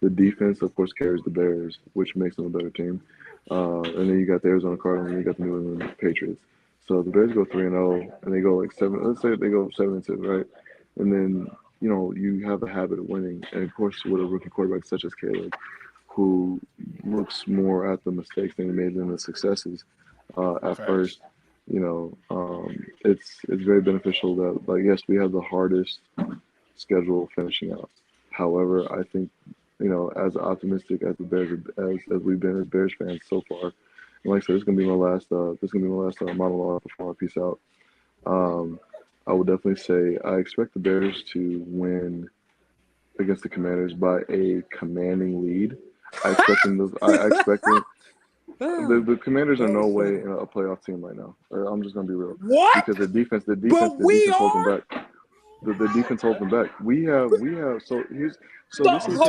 The defense, of course, carries the Bears, which makes them a better team. And then you got the Arizona Cardinals and you got the New England Patriots. So the Bears go 3-0 and they go like 7. Let's say they go 7-2, right? And then you have a habit of winning, and of course with a rookie quarterback such as Caleb, who looks more at the mistakes than he made than the successes at first. It's very beneficial that yes, we have the hardest schedule finishing out. However, I think as optimistic as the Bears as we've been as Bears fans so far, and like I said, this is gonna be my last monologue before I peace out. I would definitely say I expect the Bears to win against the Commanders by a commanding lead. I expect them. The Commanders are no way in a playoff team right now. I'm just gonna be real. What? Because the defense holds them back. The defense holds them back. We have. So here's. So this is the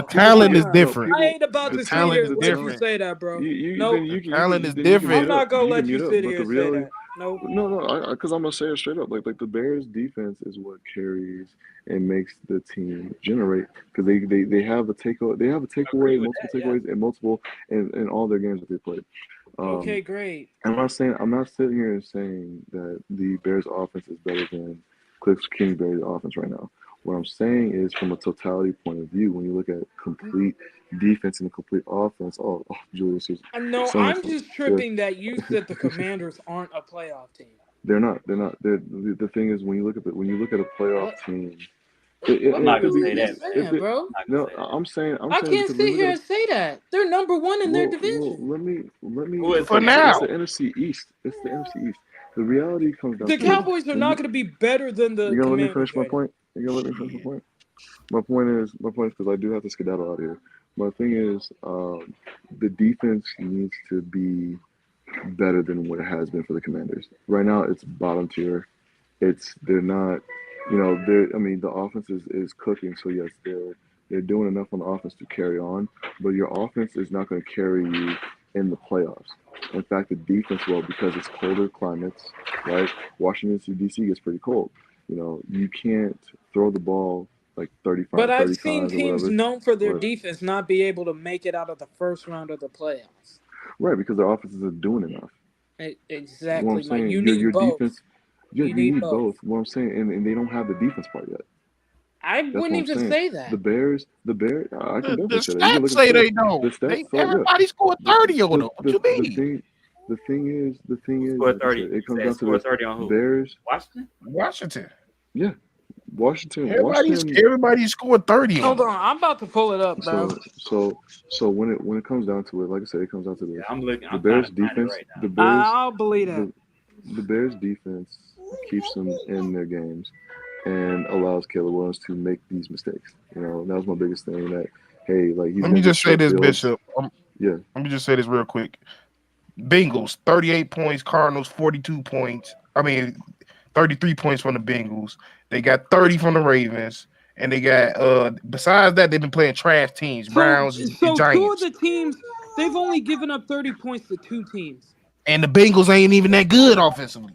talent is different. I ain't about to sit here and let you say that, bro. Talent is different. I'm not gonna let you sit here and say that. No, because I'm gonna say it straight up. Like the Bears' defense is what carries and makes the team generate because they have a takeaway, multiple takeaways, and multiple in all their games that they played. Okay, great. I'm not sitting here and saying that the Bears' offense is better than Cliff Kingsbury's offense right now. What I'm saying is, from a totality point of view, when you look at complete defense and a complete offense, Julius is. No, I'm just tripping that you said the Commanders aren't a playoff team. They're not. The thing is, when you look at a playoff team, I'm not gonna say that, bro. No, I'm saying. I can't sit here and say that they're number one in their division. Let me. For now, it's the NFC East. The reality comes down. The Cowboys are not going to be better than the. You're gonna let me finish my point. My point is because I do have to skedaddle out here. My thing is, the defense needs to be better than what it has been for the Commanders. Right now, it's bottom tier. They're not. The offense is cooking. So yes, they're doing enough on the offense to carry on. But your offense is not going to carry you in the playoffs. In fact, the defense will, because it's colder climates, right? Washington D.C. gets pretty cold. You can't throw the ball like 35 But I've 30 seen times teams or known for their defense not be able to make it out of the first round of the playoffs. Right, because their offenses are doing enough. Exactly. What I'm saying, you need your both. defense. Yeah, you need both. What I'm saying, and they don't have the defense part yet. I wouldn't even say that. The Bears. I can definitely say that. The stats say they don't. Everybody scored 30 on them. What you mean? The thing is, Score 30. it comes down to 30 on who? Bears. Washington. Yeah, Washington. Everybody scored 30 on. Hold on, I'm about to pull it up, bro. So when it comes down to it, like I said, it comes down to this. I'm looking. The Bears defense. Right the Bears. I'll believe that. The Bears defense keeps them in their games and allows Caleb Williams to make these mistakes. That was my biggest thing. That let me just say this, Bishop. Yeah. Let me just say this real quick. Bengals 38 points, Cardinals 42 points. 33 points from the Bengals. They got 30 from the Ravens, and they got besides that, they've been playing trash teams, Browns and Giants. So two of the teams, they've only given up 30 points to two teams. And the Bengals ain't even that good offensively.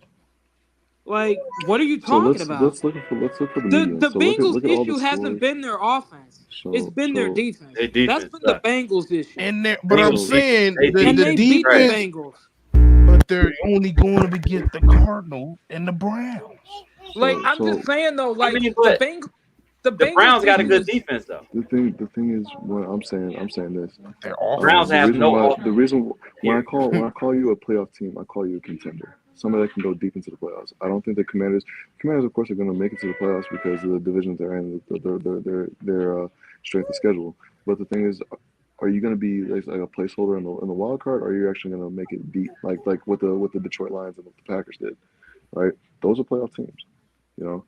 Like, what are you talking about? Let's look for the median. The So Bengals' look at all issue the hasn't been their offense. It's been their defense. Their defense. That's been the Bengals' issue. But I'm saying they the beat the defense, Bengals. but they're only going to be against the Cardinals and the Browns. I'm just saying though, the Browns got a good defense though. The thing is, what I'm saying this. Browns have no. The reason when I call you a playoff team, I call you a contender. Somebody that can go deep into the playoffs. I don't think the Commanders, of course, are going to make it to the playoffs because of the divisions they're in, their strength of schedule. But the thing is, are you going to be like a placeholder in the wild card, or are you actually going to make it deep, like what the Detroit Lions and what the Packers did, right? Those are playoff teams, you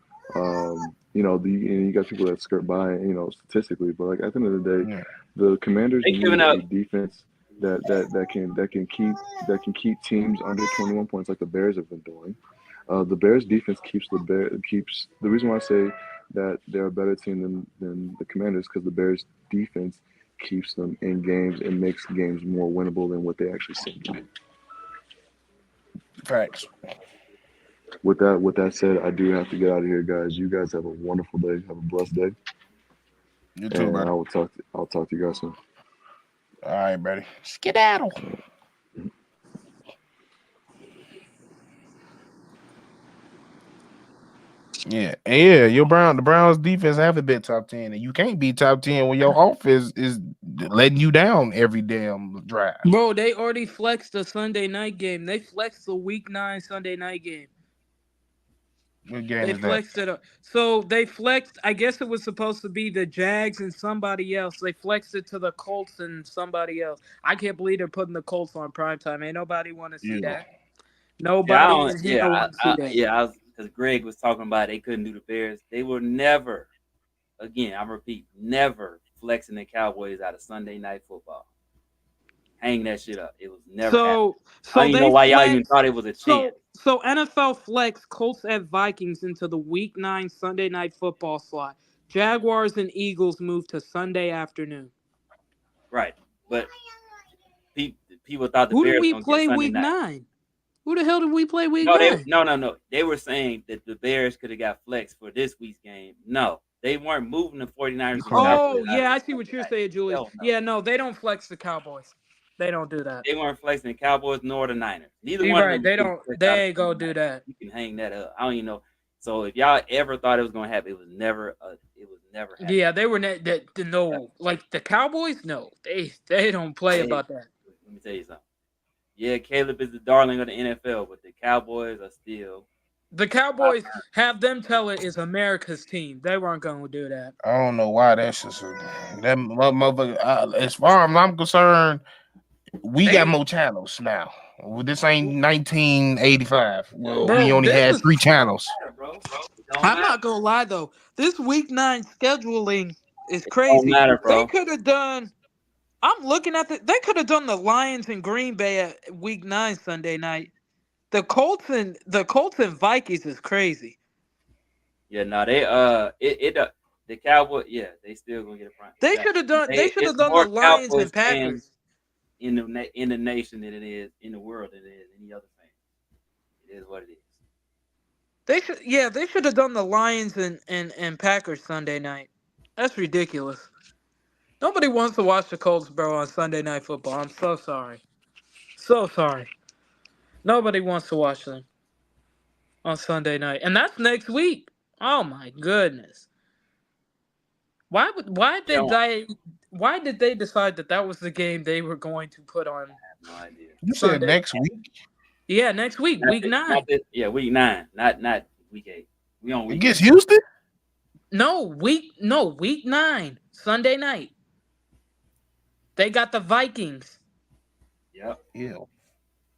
got people that skirt by, statistically, but like at the end of the day, the Commanders need a defense that can keep teams under 21 points like the Bears have been doing. The Bears defense keeps the reason why I say that they're a better team than the Commanders because the Bears defense keeps them in games and makes games more winnable than what they actually seem to be. Facts. With that said, I do have to get out of here, guys. You guys have a wonderful day. Have a blessed day. You too, And buddy. I'll talk to you guys soon. All right, buddy. Skedaddle. Yeah, the Browns defense haven't been top 10, and you can't be top 10 when your offense is letting you down every damn drive. Bro, they already flexed the Sunday night game. They flexed the Week 9 Sunday night game. What game They is that? flexed it up. So they flexed. I guess it was supposed to be the Jags and somebody else. They flexed it to the Colts and somebody else. I can't believe they're putting the Colts on primetime. Ain't nobody want to see that. Nobody in here want to see that. Yeah, because Greg was talking about they couldn't do the Bears. They will never, again, I repeat, never flexing the Cowboys out of Sunday Night Football. Hang that shit up. It was never happening. I don't even know why y'all even thought it was a chance. So NFL flex Colts at Vikings into the Week 9 Sunday Night Football slot. Jaguars and Eagles move to Sunday afternoon. Right, but people thought the Who Bears did we gonna play get Sunday Week night. 9? Who the hell did we play Week 9? No. They were saying that the Bears could have got flexed for this week's game. No, they weren't moving the 49ers. Oh, yeah, I see what you're saying, Julius. No. Yeah, no, they don't flex the Cowboys. They don't do that. They weren't flexing the Cowboys nor the Niners. Neither You're one right. of them. They ain't gonna do that. You can hang that up. I don't even know. So if y'all ever thought it was gonna happen, it was never happening. Yeah, they were no, like the Cowboys. No, they don't play about that. Let me tell you something. Yeah, Caleb is the darling of the NFL, but the Cowboys are still. The Cowboys have them tell it is America's team. They weren't going to do that. I don't know why that's just that motherfucker. As far as I'm concerned, we got more channels now. This ain't 1985. Well, we only had 3 channels. I'm not gonna lie though. This Week 9 scheduling is crazy. Don't matter, bro. They could have done. I'm looking at they could have done the Lions and Green Bay at Week 9 Sunday night. The Colts and Vikings is crazy. Yeah, no, the Cowboys. Yeah, they still gonna get a prime. They should have done. They should have done the Lions and Packers in the nation than it is in the world than it is any other fan. It is what it is. They should have done the Lions and Packers Sunday night. That's ridiculous. Nobody wants to watch the Colts, bro, on Sunday Night Football. I'm so sorry. So sorry. Nobody wants to watch them on Sunday night. And that's next week. Oh my goodness. Why did they decide that was the game they were going to put on? No idea. You said next week? Yeah, next week, Week 9. Week 9, not Week 8. We on Week against Houston? No, Week 9, Sunday night. They got the Vikings. Yep. Yeah.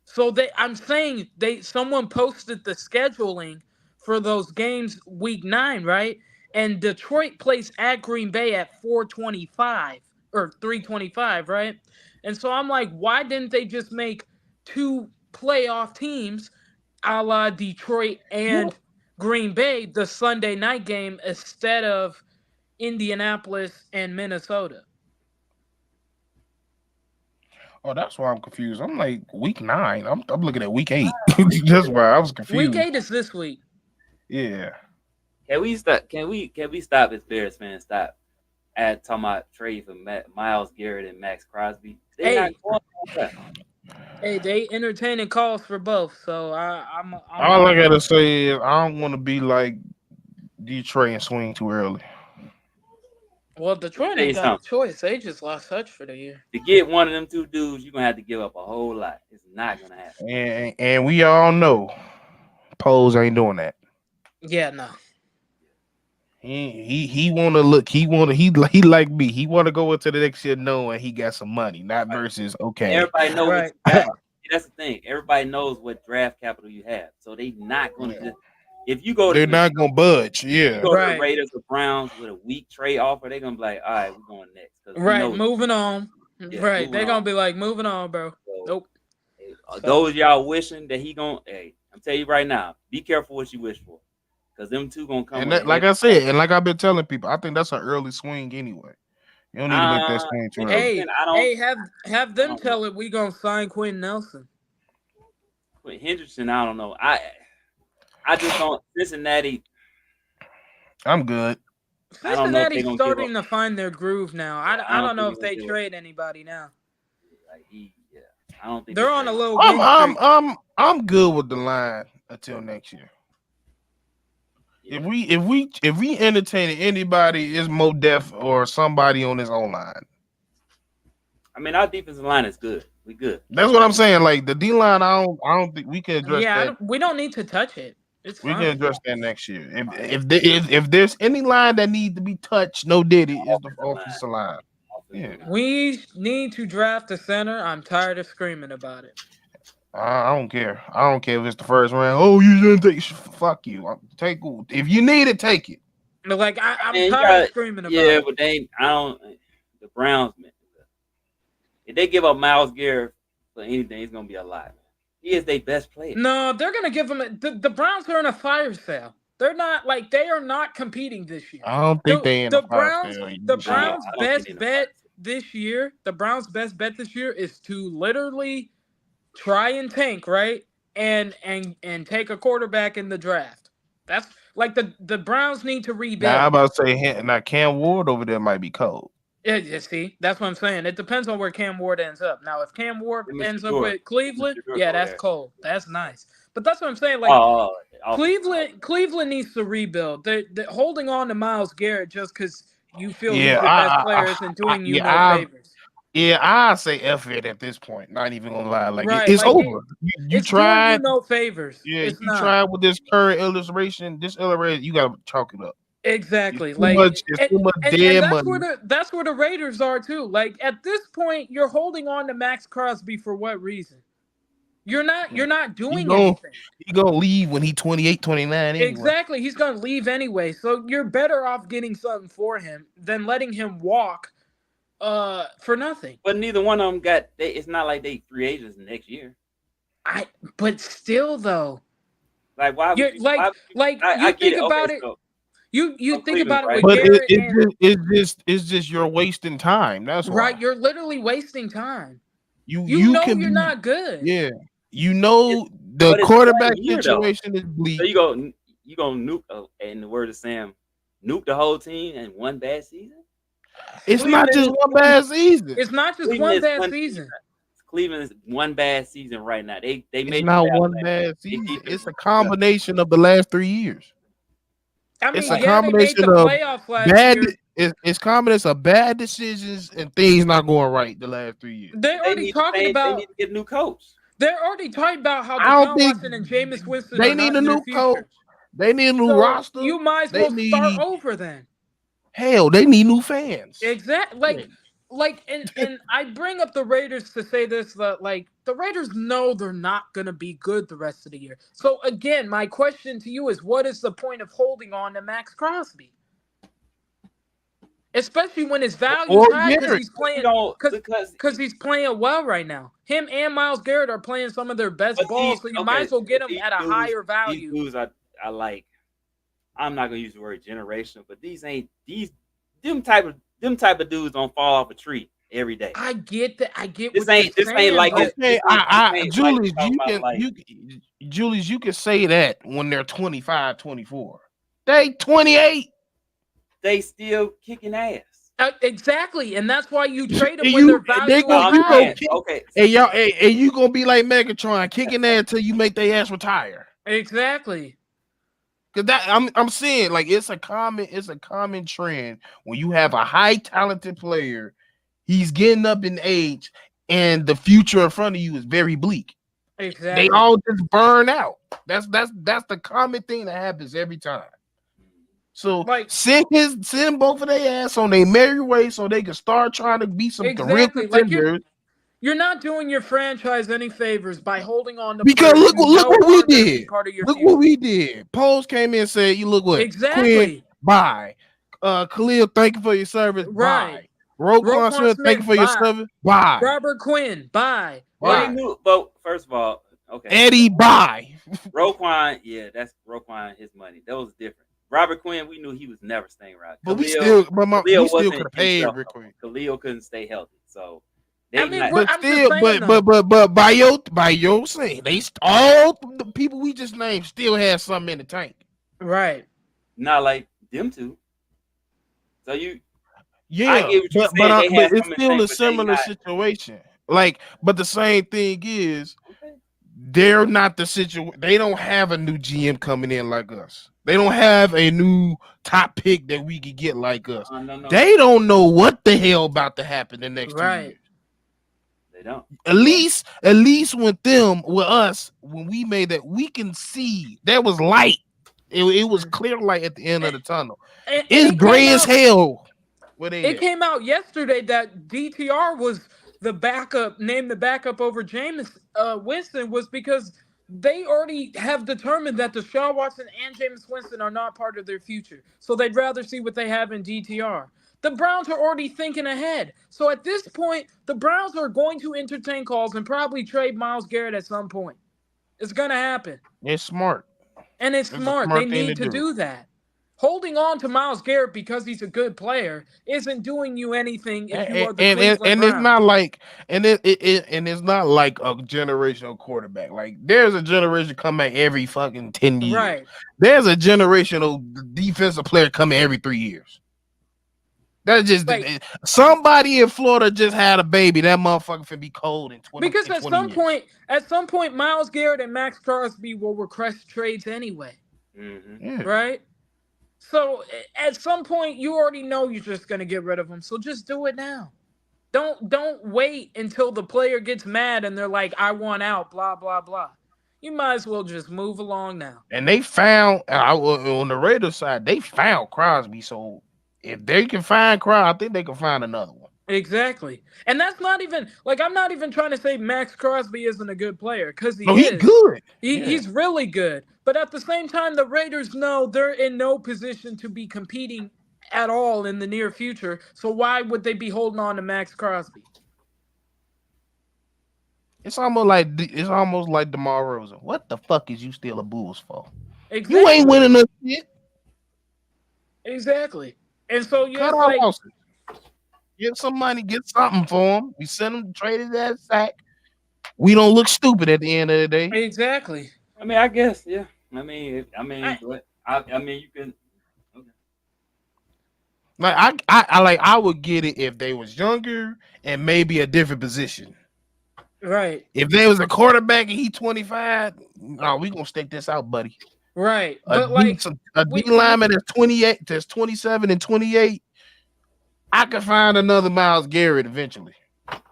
So I'm saying someone posted the scheduling for those games Week 9, right? And Detroit plays at Green Bay at 4:25 or 3:25, right? And so I'm like, why didn't they just make 2 playoff teams, a la Detroit and Green Bay, the Sunday night game instead of Indianapolis and Minnesota? Oh, that's why I'm confused. I'm like Week 9. I'm looking at Week 8. That's why I was confused. Week 8 is this week. Yeah. Can we stop as Bears fans stop talking about trade for Myles Garrett and Max Crosby? Hey, they entertaining calls for both. So I'm all I gotta say is I don't want to be like Detroit and swing too early. Well, Detroit ain't got a choice. They just lost touch for the year. To get one of them 2 dudes, you're gonna have to give up a whole lot. It's not gonna happen. And we all know Poles ain't doing that. Yeah, no. He wanna look. He like me. He wanna go into the next year knowing he got some money, not versus okay. Everybody knows. Right. That's the thing. Everybody knows what draft capital you have, so they not gonna just. If you go, they're not gonna budge. Yeah, go to the Raiders or Browns with a weak trade offer, they're gonna be like, all right, we're going next. Right, moving on. Yeah, right, they're gonna be like, moving on, bro. So, nope. Those y'all wishing that he gonna, I'm telling you right now, be careful what you wish for, because them two gonna come. And With that, like I said, and like I've been telling people, I think that's an early swing anyway. You don't need to make that swing too early. Hey, have them tell it we gonna sign Quinn Nelson. With Hendrickson, I don't know. I just don't. Cincinnati. I'm good. Cincinnati's starting to find their groove now. I don't know if they trade anybody now. I don't think they're on a little. I'm good with the line until next year. Yeah. If we entertain anybody, it's Mo Def or somebody on his own line. I mean, our defensive line is good. We good. That's what I'm saying. Like the D line, I don't think we can address that. We don't need to touch it. We can address that next year. If there's any line that needs to be touched, no Diddy is the offensive line. Yeah. We need to draft a center. I'm tired of screaming about it. I don't care. I don't care if it's the first round. Oh, you didn't take. Fuck you. Take if you need it, take it. Like I'm tired of screaming about it. Yeah, but the Browns, man. If they give up Myles Garrett for anything, he's gonna be a lot. He is their best player. No, they're gonna give him the Browns are in a fire sale. They're not they are not competing this year. I don't think they in the Browns. The Browns' best bet this year. The Browns' best bet this year is to literally try and tank, right? And take a quarterback in the draft. That's like the Browns need to rebuild. Now I'm about to say now Cam Ward over there might be cold. Yeah, see, that's what I'm saying. It depends on where Cam Ward ends up. Now, if Cam Ward ends up with Cleveland, that's cold. That's nice. But that's what I'm saying. Like Cleveland needs to rebuild. They're holding on to Myles Garrett just because you feel he's the best player isn't doing you no favors. Yeah, I say F it at this point. Not even gonna lie, it's over. You tried doing you no favors. Yeah, you tried with this current illustration. This illustration, you gotta chalk it up. Exactly. It's too much dead money. That's where the Raiders are too. Like at this point, you're holding on to Max Crosby for what reason? You're not doing anything. He's gonna leave when he's 28, 29 anyway. Exactly. He's gonna leave anyway. So you're better off getting something for him than letting him walk for nothing. But neither one of them it's not like they free agents next year. But still though. Like why you think about it. You think about it with but Garrett it's just you're wasting time. That's right. Why. You're literally wasting time. You know you're not good. Yeah. You know the quarterback situation is bleak. So you go nuke in the word of Sam, nuke the whole team in one bad season? It's not just one bad season. It's not just one bad season. Cleveland is one bad season right now. They made it's not one bad season. It's a combination of the last 3 years. I mean, it's a combination of bad. It's combination of bad decisions and things not going right the last 3 years. They're already talking about. They need to get a new coach. They're already talking about how Deshaun Watson and Jameis Winston. They need a new coach. They need a new roster. You might as well start over then. Hell, they need new fans. Exactly. And I bring up the Raiders to say this, that the Raiders know they're not gonna be good the rest of the year. So again, my question to you is, what is the point of holding on to Max Crosby? Especially when his value is high because he's playing because he's playing well right now. Him and Myles Garrett are playing some of their best balls, so you might as well get them at a higher value. These dudes I like. I'm not gonna use the word generation, but them type of dudes don't fall off a tree every day. I get that. I get this ain't like it. Julius, you can say that when they're 25, 24. They 28. They still kicking ass. Exactly, and that's why you trade them when their value high. Okay. And you gonna be like Megatron, kicking ass till you make their ass retire. Exactly. Cause I'm saying it's a common trend when you have a high talented player, he's getting up in age, and the future in front of you is very bleak. Exactly. They all just burn out. That's the common thing that happens every time. So send both of their ass on their merry way so they can start trying to be some real contenders. You're not doing your franchise any favors by holding on to because look what we did. Look what we did. Pose came in and said, "You look what exactly." Quinn, bye. Khalil, thank you for your service. Right. Bye. Roquan Smith, thank you for your service. Bye. Robert Quinn, bye. But first of all, Okay. Eddie Bye. Roquan, yeah, that's Roquan. His money. That was different. Robert Quinn, we knew he was never staying around. But we Khalil still could have paid himself. Rick Quinn. Khalil couldn't stay healthy, so I mean, But I'm still, just saying, but by your saying, all the people we just named still had something in the tank. right? not like them two. So you, Yeah, I get what you're but saying. They had it's some still a mistakes, but they similar not- situation. Like, but the same thing is, Okay. they're not the situation. They don't have a new GM coming in like us. They don't have a new top pick that we could get like us. No. They don't know what the hell about to happen the next 2 years. They don't. At least with us, when we made that, we can see there was light. It was clear light at the end of the tunnel. It's gray as hell. It came out yesterday that DTR was the backup, named the backup over Jameis Winston, was because they already have determined that Deshaun Watson and Jameis Winston are not part of their future. So they'd rather see what they have in DTR. The Browns are already thinking ahead. So at this point, the Browns are going to entertain calls and probably trade Myles Garrett at some point. It's going to happen. It's smart. And it's smart. They need to do that. Holding on to Myles Garrett because he's a good player isn't doing you anything if you are the Cleveland Browns. It's not like it's not like a generational quarterback. Like there's a generation coming every fucking 10 years. Right. There's a generational defensive player coming every 3 years. That's just Like, somebody in Florida just had a baby. That motherfucker finna be cold in 20 because in at 20 some years. point, Myles Garrett and Max Crosby will request trades anyway. Mm-hmm. Yeah. Right? So at some point, you already know you're just gonna get rid of them. So just do it now. Don't wait until the player gets mad and they're like, "I want out." Blah blah blah. You might as well just move along now. And they found on the Raiders side, they found Crosby. So if they can find Crosby, I think they can find another one. Exactly. And that's not even like, I'm not even trying to say Max Crosby isn't a good player, because he's good. He's really good. But at the same time, the Raiders know they're in no position to be competing at all in the near future. So why would they be holding on to Max Crosby? It's almost like DeMar Rosen. What the fuck is you still a Bulls for? Exactly. You ain't winning the shit. Exactly. And so you're Cut like, losses. Get some money, get something for him. We send him traded that sack. We don't look stupid at the end of the day. Exactly. I mean, I guess, yeah. I mean, you can. Okay. Like I would get it if they was younger and maybe a different position. Right. If there was a quarterback and he 25, no, we gonna stick this out, buddy. Right. A D lineman that's 28, that's 27 and 28. I could find another Myles Garrett eventually.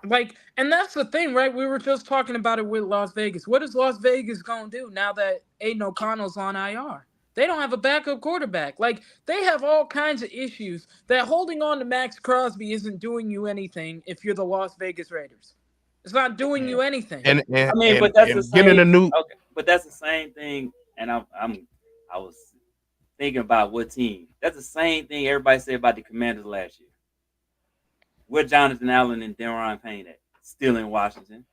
Like, and that's the thing, right? We were just talking about it with Las Vegas. What is Las Vegas gonna do now that Aiden O'Connell's on IR? They don't have a backup quarterback. Like, they have all kinds of issues that holding on to Max Crosby isn't doing you anything if you're the Las Vegas Raiders. It's not doing you anything. But that's the same. Getting a new. Okay, but that's the same thing. And I was thinking about what team. That's the same thing everybody said about the Commanders last year. Where Jonathan Allen and Deron Payne at? Still in Washington.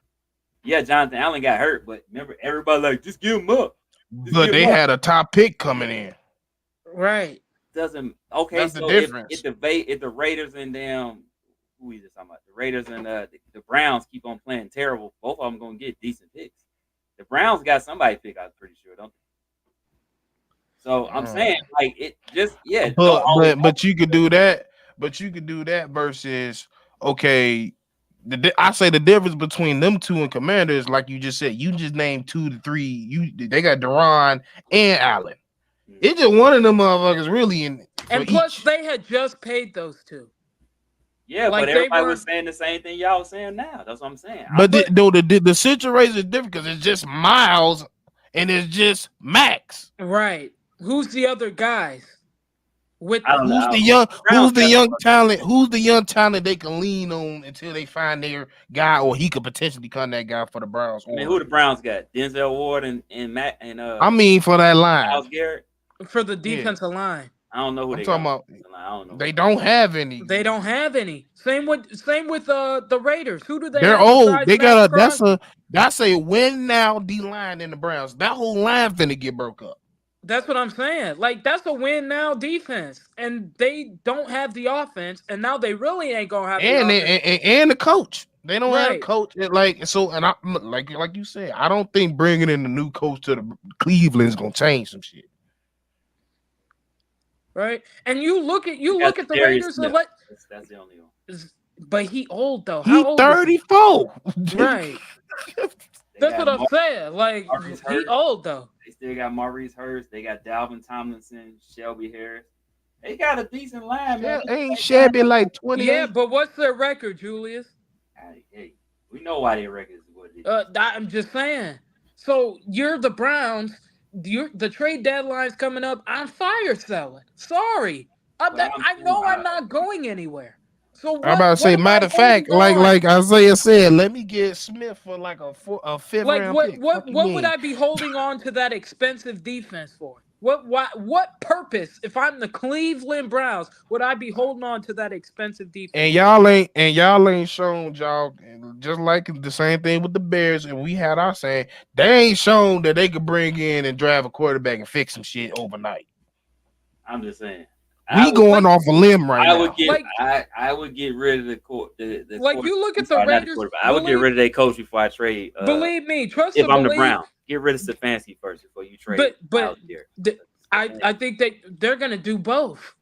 Yeah, Jonathan Allen got hurt, but remember, everybody like, just give him up. But they had a top pick coming in. Right. Doesn't okay. That's So the difference. If the Raiders and them, who we just talking about? The Raiders and the Browns keep on playing terrible. Both of them gonna get decent picks. The Browns got somebody pick, I'm pretty sure, don't they? So I'm saying, like, it just But you could do that. But you could do that versus I say the difference between them two and Commanders, like you just said, you just named 2 to 3. They got Deron and Allen. It's just one of them motherfuckers really in. And plus, they had just paid those two. Yeah, like, but everybody was saying the same thing y'all was saying now. That's what I'm saying. But the situation is different because it's just Myles and it's just Max. Right. Who's the other guys? Who's the young talent? Who's the young talent they can lean on until they find their guy, or he could potentially become that guy for the Browns? I mean, who the Browns got? Denzel Ward and Matt and I mean, for that line, Myles Garrett for the defensive line. I don't know who I'm they talking got. about. I don't know. They don't have any. They don't have any. Same with the Raiders. Who do they They're have old. besides They Max got Crosby? that's a win now D line in the Browns. That whole line finna get broke up. That's what I'm saying. Like, that's a win now defense, and they don't have the offense, and now they really ain't gonna have the And offense. and the coach. They don't have a Right. coach. Like so, and I like you said, I don't think bringing in a new coach to the Cleveland is gonna change some shit. Right. And you look at the Darius Raiders. Smith. That's the only one. But he old though. He How old is he? 34. Right. That's what I'm saying. Like, Maurice he Hurst. old though. They still got Maurice Hurst. They got Dalvin Tomlinson, Shelby Harris. They got a decent line, man. Ain't Shelby like 28? Yeah, but what's their record, Julius? Hey, we know why their record is what it is. I'm just saying. So you're the Browns. The trade deadline's coming up. I'm fire selling. Sorry, I know I'm not going anywhere. So I'm about to say, matter of fact, like Isaiah said, let me get Smith for like a fifth round pick. What would I be holding on to that expensive defense for? What purpose, if I'm the Cleveland Browns, would I be holding on to that expensive defense? And y'all ain't shown y'all, just like the same thing with the Bears, and we had our saying, they ain't shown that they could bring in and drive a quarterback and fix some shit overnight. I'm just saying. We going off a limb right now. I would get rid of the court. The like, you look at the Raiders. I would get rid of their coach before I trade. Believe me, if I'm the Browns, get rid of Stefanski first before you trade. But I think they're gonna do both,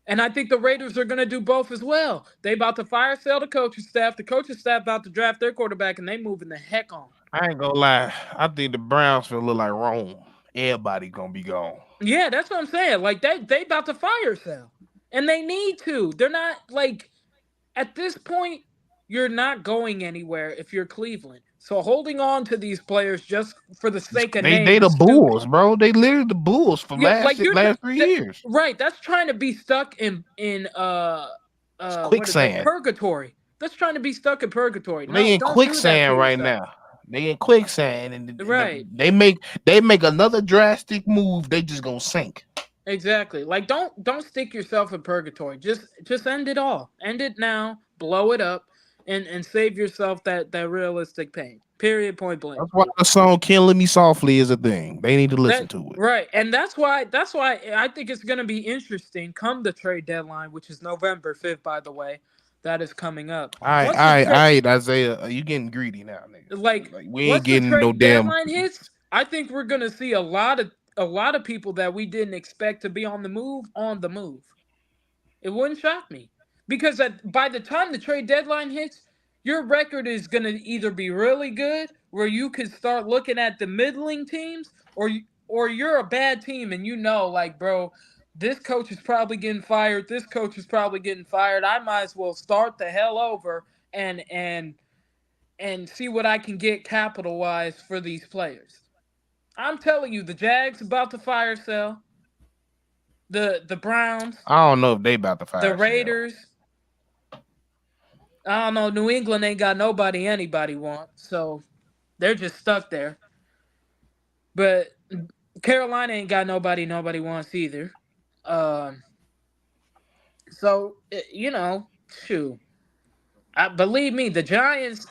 and I think the Raiders are gonna do both as well. They about to fire sale the coaching staff. The coaching staff about to draft their quarterback, and they moving the heck on. I ain't gonna lie. I think the Browns will look like Rome. Everybody gonna be gone. Yeah, that's what I'm saying. Like, they about to fire sale, and they need to. They're not, like, at this point, you're not going anywhere if you're Cleveland. So holding on to these players just for the sake of names, they the Bulls, bro. They literally the Bulls for last 3 years. Right. That's trying to be stuck in quicksand, purgatory. That's trying to be stuck in purgatory. They in quicksand right now. They in quicksand, and they make another drastic move. They just gonna sink. Exactly. Like, don't stick yourself in purgatory. Just end it all. End it now. Blow it up, and save yourself that realistic pain. Period. Point blank. That's why the song "Killing Me Softly" is a thing. They need to listen to it. Right, and that's why I think it's gonna be interesting come the trade deadline, which is November 5th, by the way. That is coming up. All right, Isaiah, you getting greedy now, nigga. Like we ain't getting no damn hits. I think we're gonna see a lot of people that we didn't expect to be on the move. It wouldn't shock me, because by the time the trade deadline hits, your record is gonna either be really good, where you could start looking at the middling teams, or you're a bad team and like, bro, this coach is probably getting fired. This coach is probably getting fired. I might as well start the hell over and see what I can get capital-wise for these players. I'm telling you, the Jags about to fire sale. The Browns. I don't know if they about to fire the Raiders. I don't know. New England ain't got nobody anybody wants, so they're just stuck there. But Carolina ain't got nobody wants either. So shoot. Believe me, the Giants,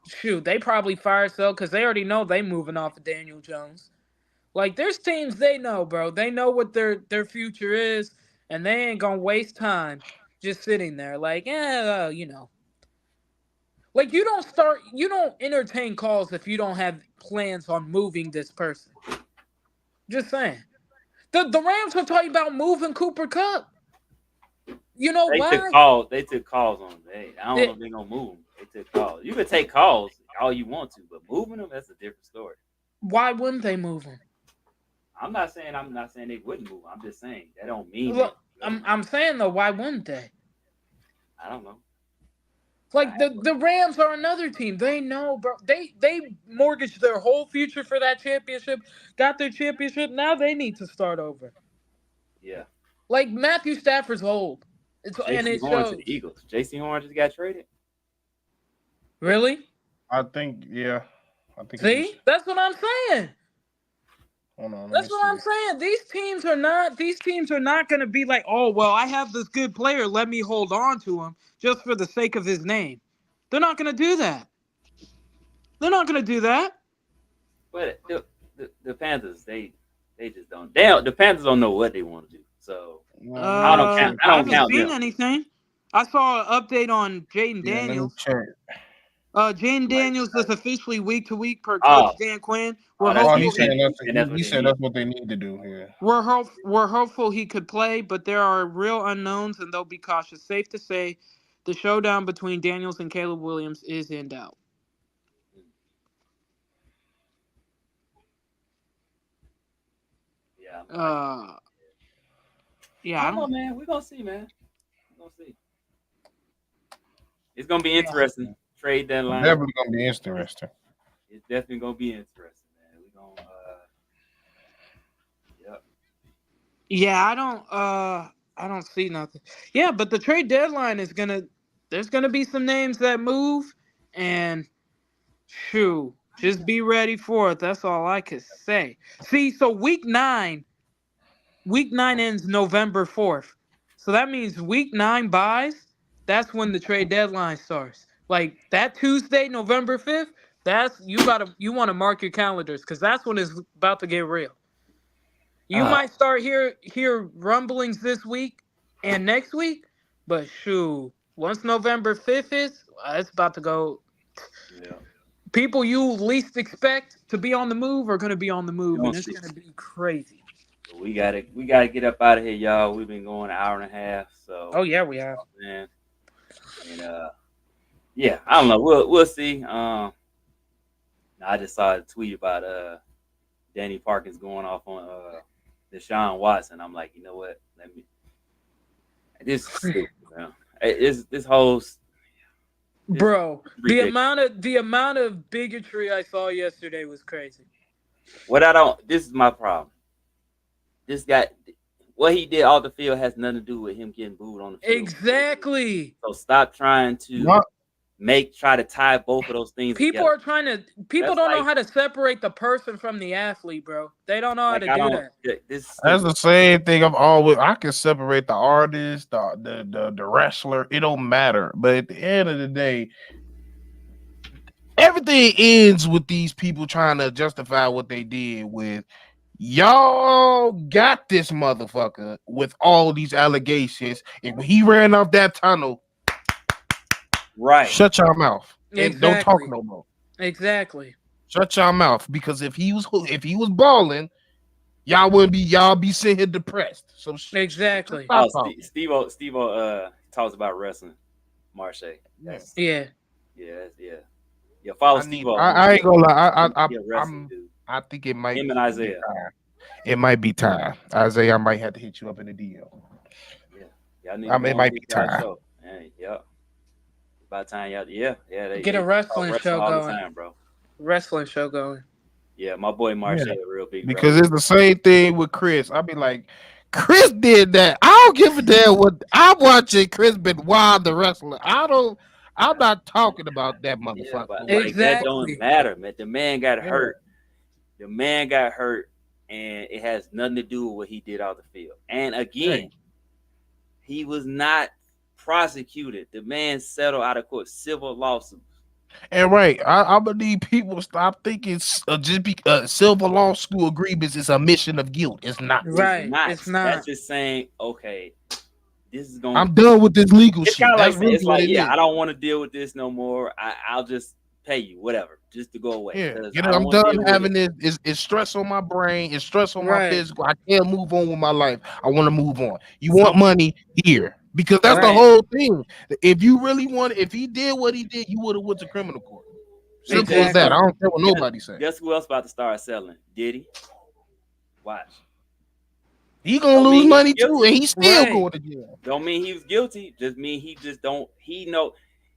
shoot, they probably fire sale because they already know they moving off of Daniel Jones. Like, there's teams they know, bro. They know what their future is, and they ain't gonna waste time just sitting there. Like, like, you don't entertain calls if you don't have plans on moving this person. Just saying. The Rams are talking about moving Cooper Kupp. You know why? They took calls on them. I don't know if they're gonna move them. They took calls. You can take calls all you want to, but moving them, that's a different story. Why wouldn't they move them? I'm not saying they wouldn't move. I'm just saying that don't mean. Look, I'm saying though, why wouldn't they? I don't know. Like, the Rams are another team. They know, bro. They mortgaged their whole future for that championship. Got their championship. Now they need to start over. Yeah. Like, Matthew Stafford's old. It shows. To the Eagles. J.C. Horn just got traded. Really? I think, yeah. See, that's what I'm saying. Hold on, let me That's what I'm see. saying. These teams are not going to be like, oh well, I have this good player, let me hold on to him just for the sake of his name. They're not going to do that. They're not going to do that. But the Panthers, they just don't. The Panthers don't know what they want to do. So I don't count. I I don't haven't count seen them. anything. I saw an update on Jaden Yeah, let me Daniels. check. Jaden Like, Daniels is officially week to week per oh, Coach Dan Quinn. oh, We're that's Oh, he hopeful he's he said. saying that's He said that's what he they said need. that's what they need to do here. we're hopeful he could play, but there are real unknowns and they'll be cautious. Safe to say, the showdown between Daniels and Caleb Williams is in doubt. Yeah. Yeah, I I don't know, don't. man. We're gonna see, man. We're gonna see. It's gonna be Yeah. interesting. Trade It's deadline. definitely gonna be interesting. It's definitely gonna be interesting, man. We're gonna yep. Yeah, I don't see nothing. Yeah, but the trade deadline is there's gonna be some names that move, and shoo, just be ready for it. That's all I can say. See, so week nine ends November 4th. So that means week 9 buys, that's when the trade deadline starts. Like that Tuesday, November 5th, that's you want to mark your calendars because that's when it's about to get real. You might start hear rumblings this week and next week, but shoo, once November 5th is, it's about to go. Yeah. People you least expect to be on the move are going to be on the We're move, gonna and it's see. going to be crazy. We gotta get up out of here, y'all. We've been going an hour and a half, so Oh yeah, we have. man. And yeah, I don't know. We'll see. I just saw a tweet about Danny Parkins going off on Deshaun Watson. I'm like, you know what? Let me. This is stupid, man. This whole Bro, ridiculous. the amount of bigotry I saw yesterday was crazy. What I don't. This is my problem. This guy, what he did off the field has nothing to do with him getting booed on the field. Exactly. So stop trying to try to tie both of those things People together. people That's don't know like how to separate the person from the athlete, bro. They don't know how to I do don't. that. This is That's stupid. the same thing. I can separate the artist, the wrestler. It don't matter. But at the end of the day, everything ends with these people trying to justify what they did with. Y'all got this motherfucker with all these allegations, and when he ran off that tunnel, Right. shut your mouth and don't talk Exactly. no more. Exactly. Shut your mouth, because if he was balling, y'all be sitting here depressed. So Exactly. stop Oh, talking. Steve talks about wrestling. Marche. That's Yeah. yeah. Follow Steve O. I ain't gonna lie. He a wrestling dude. I think it might Him and be Isaiah. time. It might be time. Isaiah, I might have to hit you up in the DM. Yeah. Y'all need to go It on might get be y'all time. show. Yep. By the time y'all, they Get a talk wrestling wrestling show all the going. time, bro. Wrestling show going. Yeah, my boy Marche Yeah. a real big Because wrestler. it's the same thing with Chris. I'll be like, Chris did that. I don't give a damn what I'm watching. Chris Benoit, the wrestler. I'm not talking about that Yeah, motherfucker. but like that don't Exactly. matter, man. The man got Yeah. hurt. The man got hurt, and it has nothing to do with what he did out the field. And again, he was not prosecuted. The man settled out of court, civil lawsuit. And right, I believe people stop thinking just silver law school agreements is a mission of guilt. It's not. It's Right. not. It's not. That's just saying, okay, this is going. I'm done with this legal It's shit. kind of like That's really it's what like, it yeah, is. I don't want to deal with this no more. I'll just pay you whatever, just to go away. Yeah, I don't I'm want to done deal with having it. this. It's stress on my brain. It's stress on my Right. physical. I can't move on with my life. I want to move on. You Some want money here, because that's the Right. whole thing. If you really want, if he did what he did, you would have went to criminal court. Simple as that. I don't care what nobody says. Guess who else about to start selling? Diddy. Watch. He gonna Don't lose mean money he's too, guilty. and he's still Right. going to jail. Don't mean he was guilty. Just mean he just don't. He know,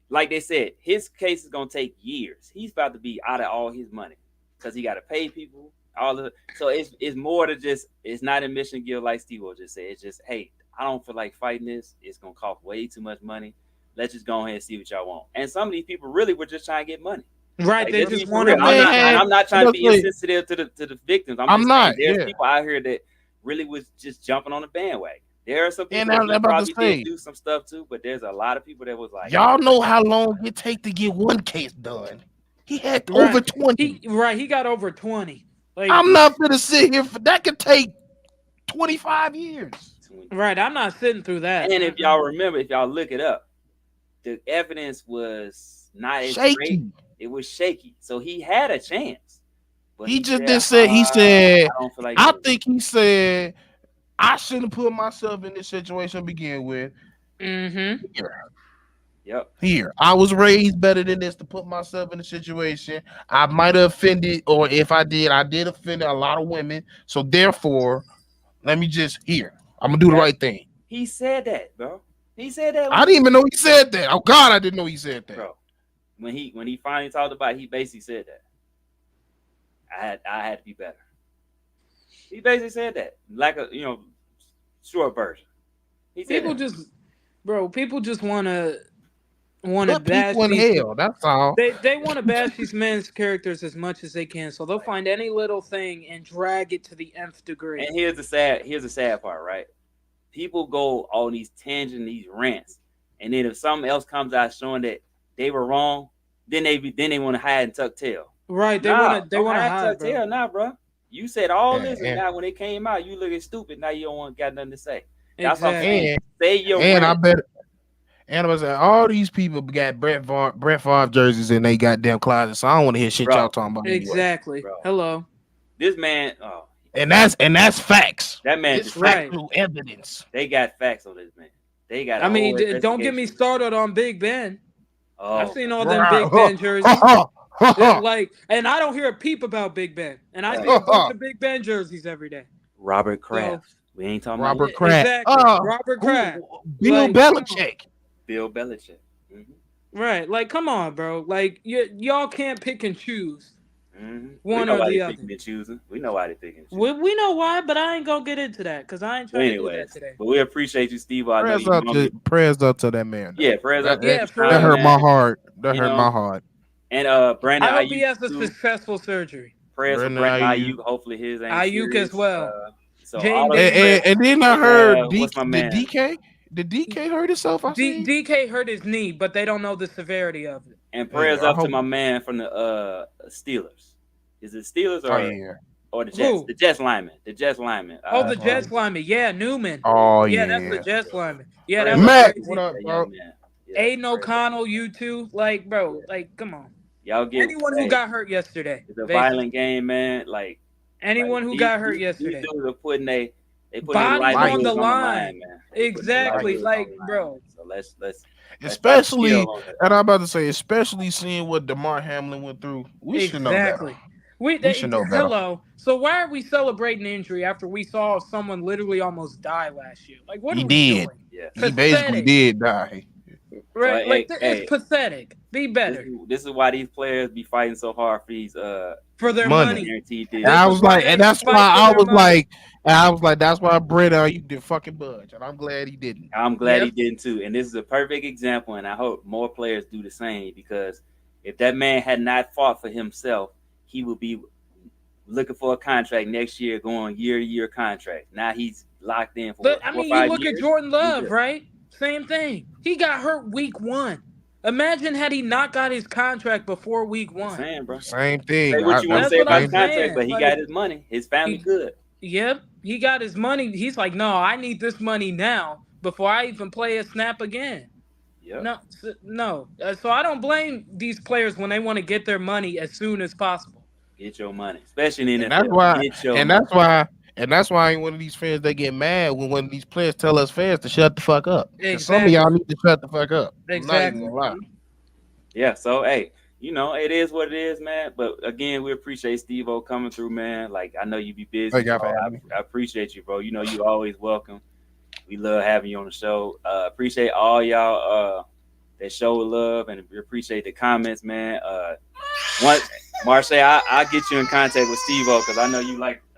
like they said, his case is gonna take years. He's about to be out of all his money because he got to pay people. All of so it's more to just. It's not admission guilt like Steve just said. It's just, hey, I don't feel like fighting this. It's gonna cost way too much money. Let's just go ahead and see what y'all want. And some of these people really were just trying to get money. Right, Like, they let's be just for want real. to I'm not trying to be Look, insensitive to the victims. I'm I'm just not. saying there's Yeah. people out here that really was just jumping on the bandwagon. There are some And people I was that about to probably say, did do some stuff too, but there's a lot of people that was like, y'all know how long it take to get one case done. He had Right. over 20. He got over 20. Like, I'm not gonna sit here for that could take 25 years. right, I'm not sitting through that. And if y'all remember, if y'all look it up, the evidence was not as Shaky. great. It was shaky. So he had a chance. But He just said, did say he said I don't feel like I doing it." think he said I shouldn't put myself in this situation to begin with. Mm-hmm. Yep. Here, I was raised better than this to put myself in a situation. I might have offended, or if I did offend a lot of women. So therefore, let me just I'm gonna do the right thing. He said that, bro. He said that. I didn't even know he said that. Oh God, I didn't know he said that. Bro, when he finally talked about it, he basically said that. I had to be better. He basically said that. Like a short version. He said People just want to Put bash people in these. hell. That's all. They want to bash these men's characters as much as they can, so they'll find any little thing and drag it to the nth degree. And here's the sad part, right? People go on these tangents, these rants, and then if something else comes out showing that they were wrong, then they want to hide and tuck tail. Right? They want to hide, tuck tail, nah, bro. You said all this, and and- now when it came out, you looking stupid. Now you don't got nothing to say. That's what I'm Exactly. saying. Say your And I rant. bet. And I was like, all these people got Brett Favre jerseys in they goddamn closet, so I don't want to hear shit Bro. y'all talking about. Anyway. Exactly. Bro. Hello. This man, And that's facts. that man, It's just right. factual evidence. they got facts on this man. They got. I mean, don't get me started on Big Ben. Oh, I've seen all them Big Ben jerseys. Like, and I don't hear a peep about Big Ben, and I see a bunch of Big Ben jerseys every day. Robert Kraft. We ain't talking Robert about Kraft. Exactly. Oh, Robert Kraft. Bill Like, Belichick. Bill Belichick. Mm-hmm. Right. Like, come on, bro. Like, y'all can't pick and choose Mm-hmm. one we know or why the they other. picking and choosing. We know why they picking and choosing. We know why, but I ain't gonna get into that because I ain't trying to do that today. But we appreciate you, Steve. I know Prayers you up, normally- prayers up to that man. Yeah, prayers up. Yeah, for That real, hurt man. my heart. That You hurt know, my heart. And Brandon I hope he Ayuk has a too. successful surgery. Prayers for Brandon Brandon Ayuk. Ayuk. Hopefully his ain't Ayuk serious. as well. So Jane all of Davis. the And then I heard what's my man? Did DK hurt himself? I see. DK hurt his knee, but they don't know the severity of it. And prayers I up to hope- my man from the Steelers. Is it Steelers Oh yeah. or the Jets? Who? The Jets lineman. The Jets lineman. The Jets lineman. Yeah, Newman. Oh yeah, yeah. that's the Jets lineman. Yeah, Prayers that was Matt, crazy. what up, that bro? young man. Yeah, Aiden prayers up. O'Connell, you two. Like, bro, like, come on. Y'all get Anyone who got hurt yesterday. It's a basically. violent game, man. Like Anyone who these- got hurt these yesterday. dudes are putting they putting Bodies their on livelihoods the on line. man. Exactly, They putting their like, livelihoods on the bro. line. So let's Especially, chill on that. and I'm about to say, especially seeing what DeMar Hamlin went through, we should know Exactly. better. We should know better. Hello. So why are we celebrating injury after we saw someone literally almost die last year? Like, what He are we did. doing? Yeah. He basically Pathetic. did die. Right? So, Like, hey, it's pathetic. Be better This is why these players be fighting so hard for these for their money. money. guaranteed And deals. I This was is why like, they and that's fight why for I their was money. like, and I was like, that's why Brett you did fucking budge, and I'm glad he didn't. I'm glad Yep. he didn't too. And this is a perfect example, and I hope more players do the same because if that man had not fought for himself, he would be looking for a contract next year, going year-to-year contract. Now he's locked in for But what, I 4 or mean, 5 you look years? at Jordan Love, good. right? Same thing. He got hurt week 1. Imagine had he not got his contract before week 1. Saying, bro. Same thing. Say what you want to That's say what about I'm his contract, saying. but he Like, got his money. His family he- good. Yep, he got his money. He's like, no, I need this money now before I even play a snap again. Yep. No. So I don't blame these players when they want to get their money as soon as possible. Get your money, especially in the And NFL. that's why, Get your and money. that's why I ain't one of these fans that get mad when one of these players tell us fans to shut the fuck up. 'Cause some of Exactly. y'all need to shut the fuck up. I'm not Exactly. even gonna lie. Yeah, so hey, it is what it is, man. But again, we appreciate Steve-O coming through, man. Like I know you be busy. Thank y'all for bro. having me. I appreciate you, bro. You know you always welcome. We love having you on the show. Appreciate all y'all that show love and we appreciate the comments, man. Marche, I'll get you in contact with Steve-O because I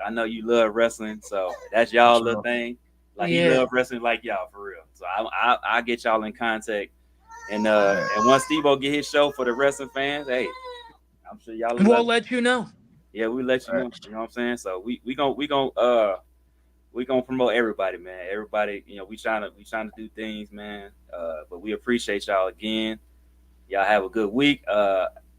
know you love wrestling. So that's y'all Sure. little thing. Like Yeah. he love wrestling like y'all for real. So I'll get y'all in contact. And once Steve-O get his show for the wrestling fans, hey, I'm sure y'all. We'll let you know. Yeah, we let you know. You know what I'm saying? So we gonna promote everybody, man. Everybody, we trying to do things, man. But we appreciate y'all again. Y'all have a good week.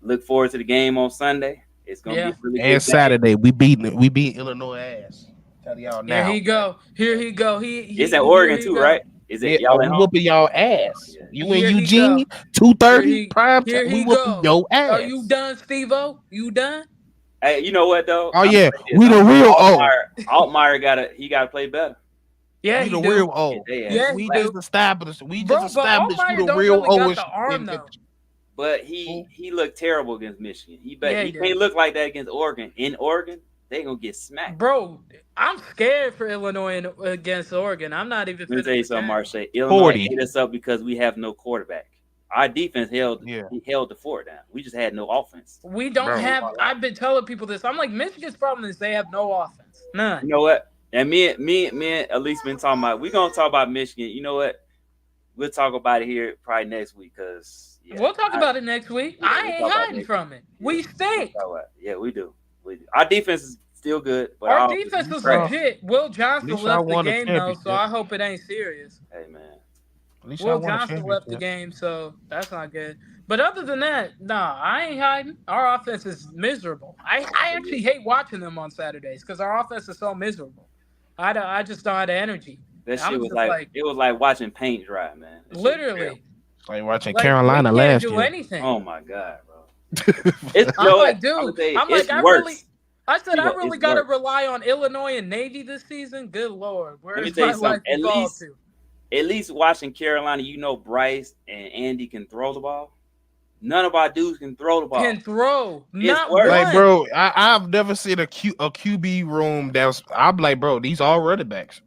Look forward to the game on Sunday. It's gonna be a really good game. Saturday, we beat Illinois ass. Tell y'all now. Here he go. It's in Oregon too, right? Is it y'all whooping y'all ass? Yeah. You in Eugene, 2:30 prime time. We whooping your ass. Are you done, Steve-O? You done? Hey, you know what though? Oh yeah, we the real Altmaier gotta play better. Yeah, we the real O. Yeah, we just established. We just established who the real O. But he looked terrible against Michigan. He can't look like that against Oregon. In Oregon, they gonna get smacked. Bro, I'm scared for Illinois against Oregon. I'm not even. Let me tell you something, Marche. Illinois hit us up because we have no quarterback. Our defense held the fort down. We just had no offense. We don't have. I've been telling people this. I'm like, Michigan's problem is they have no offense. None. You know what? And me and Elise been talking about. We're gonna talk about Michigan. You know what? We'll talk about it here probably next week because we'll talk about it next week. I ain't hiding from it. We stink. Yeah, we do. Our defense is still good, but our defense is legit. Will Johnson left the game though, so I hope it ain't serious. Hey man. Will Johnson left the game, so that's not good. But other than that, nah, I ain't hiding. Our offense is miserable. I actually hate watching them on Saturdays because our offense is so miserable. I just don't have the energy. That shit was like it was like watching paint dry, man. Literally. It's like watching Carolina last year. Anything. Oh my god, bro. I'm like, dude. I said I really got to worse. rely on Illinois and Navy this season. Good Lord, where is my life evolved to? At least watching Carolina, Bryce and Andy can throw the ball. None of our dudes can throw the ball. Can throw. Not worse. Like, bro, I've never seen a QB room that's. I'm like, bro, these all running backs.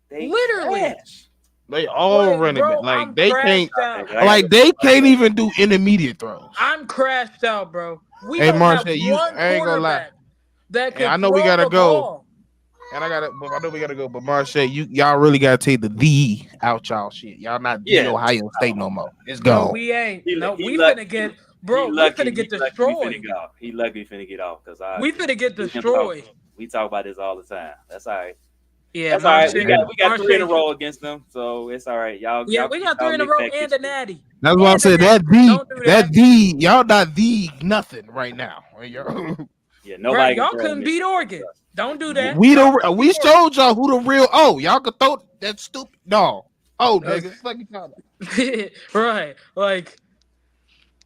Literally. They all running back. Like they can't. Out. Like they can't even do intermediate throws. I'm crashed out, bro. We hey, don't Marcia, have one I ain't gonna lie. That can I know we gotta go. Ball. And I know we gotta go. But Marche, y'all really gotta take the out y'all shit. Y'all not Ohio State no more. It's gone. No, we ain't. We finna get. Bro, we finna get destroyed. He lucky finna get off because we finna get destroyed. We talk about this all the time. That's all right. Yeah, that's all right. We got 3 in a row against them, so it's all right. Y'all. Yeah, we got 3 in a row and a natty. That's what I'm saying. Y'all not the nothing right now. Yeah, nobody. Y'all couldn't beat Oregon. Don't do that. We showed y'all who the real. Oh, y'all could throw that stupid. No. Oh, nigga. Right. Like.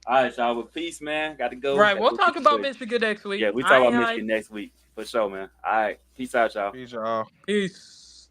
All right, y'all. With peace, man. Got to go. Right. We'll talk about Michigan next week. Yeah, we talk about Michigan next week for sure, man. All right. Peace out, y'all. Peace, y'all. Peace.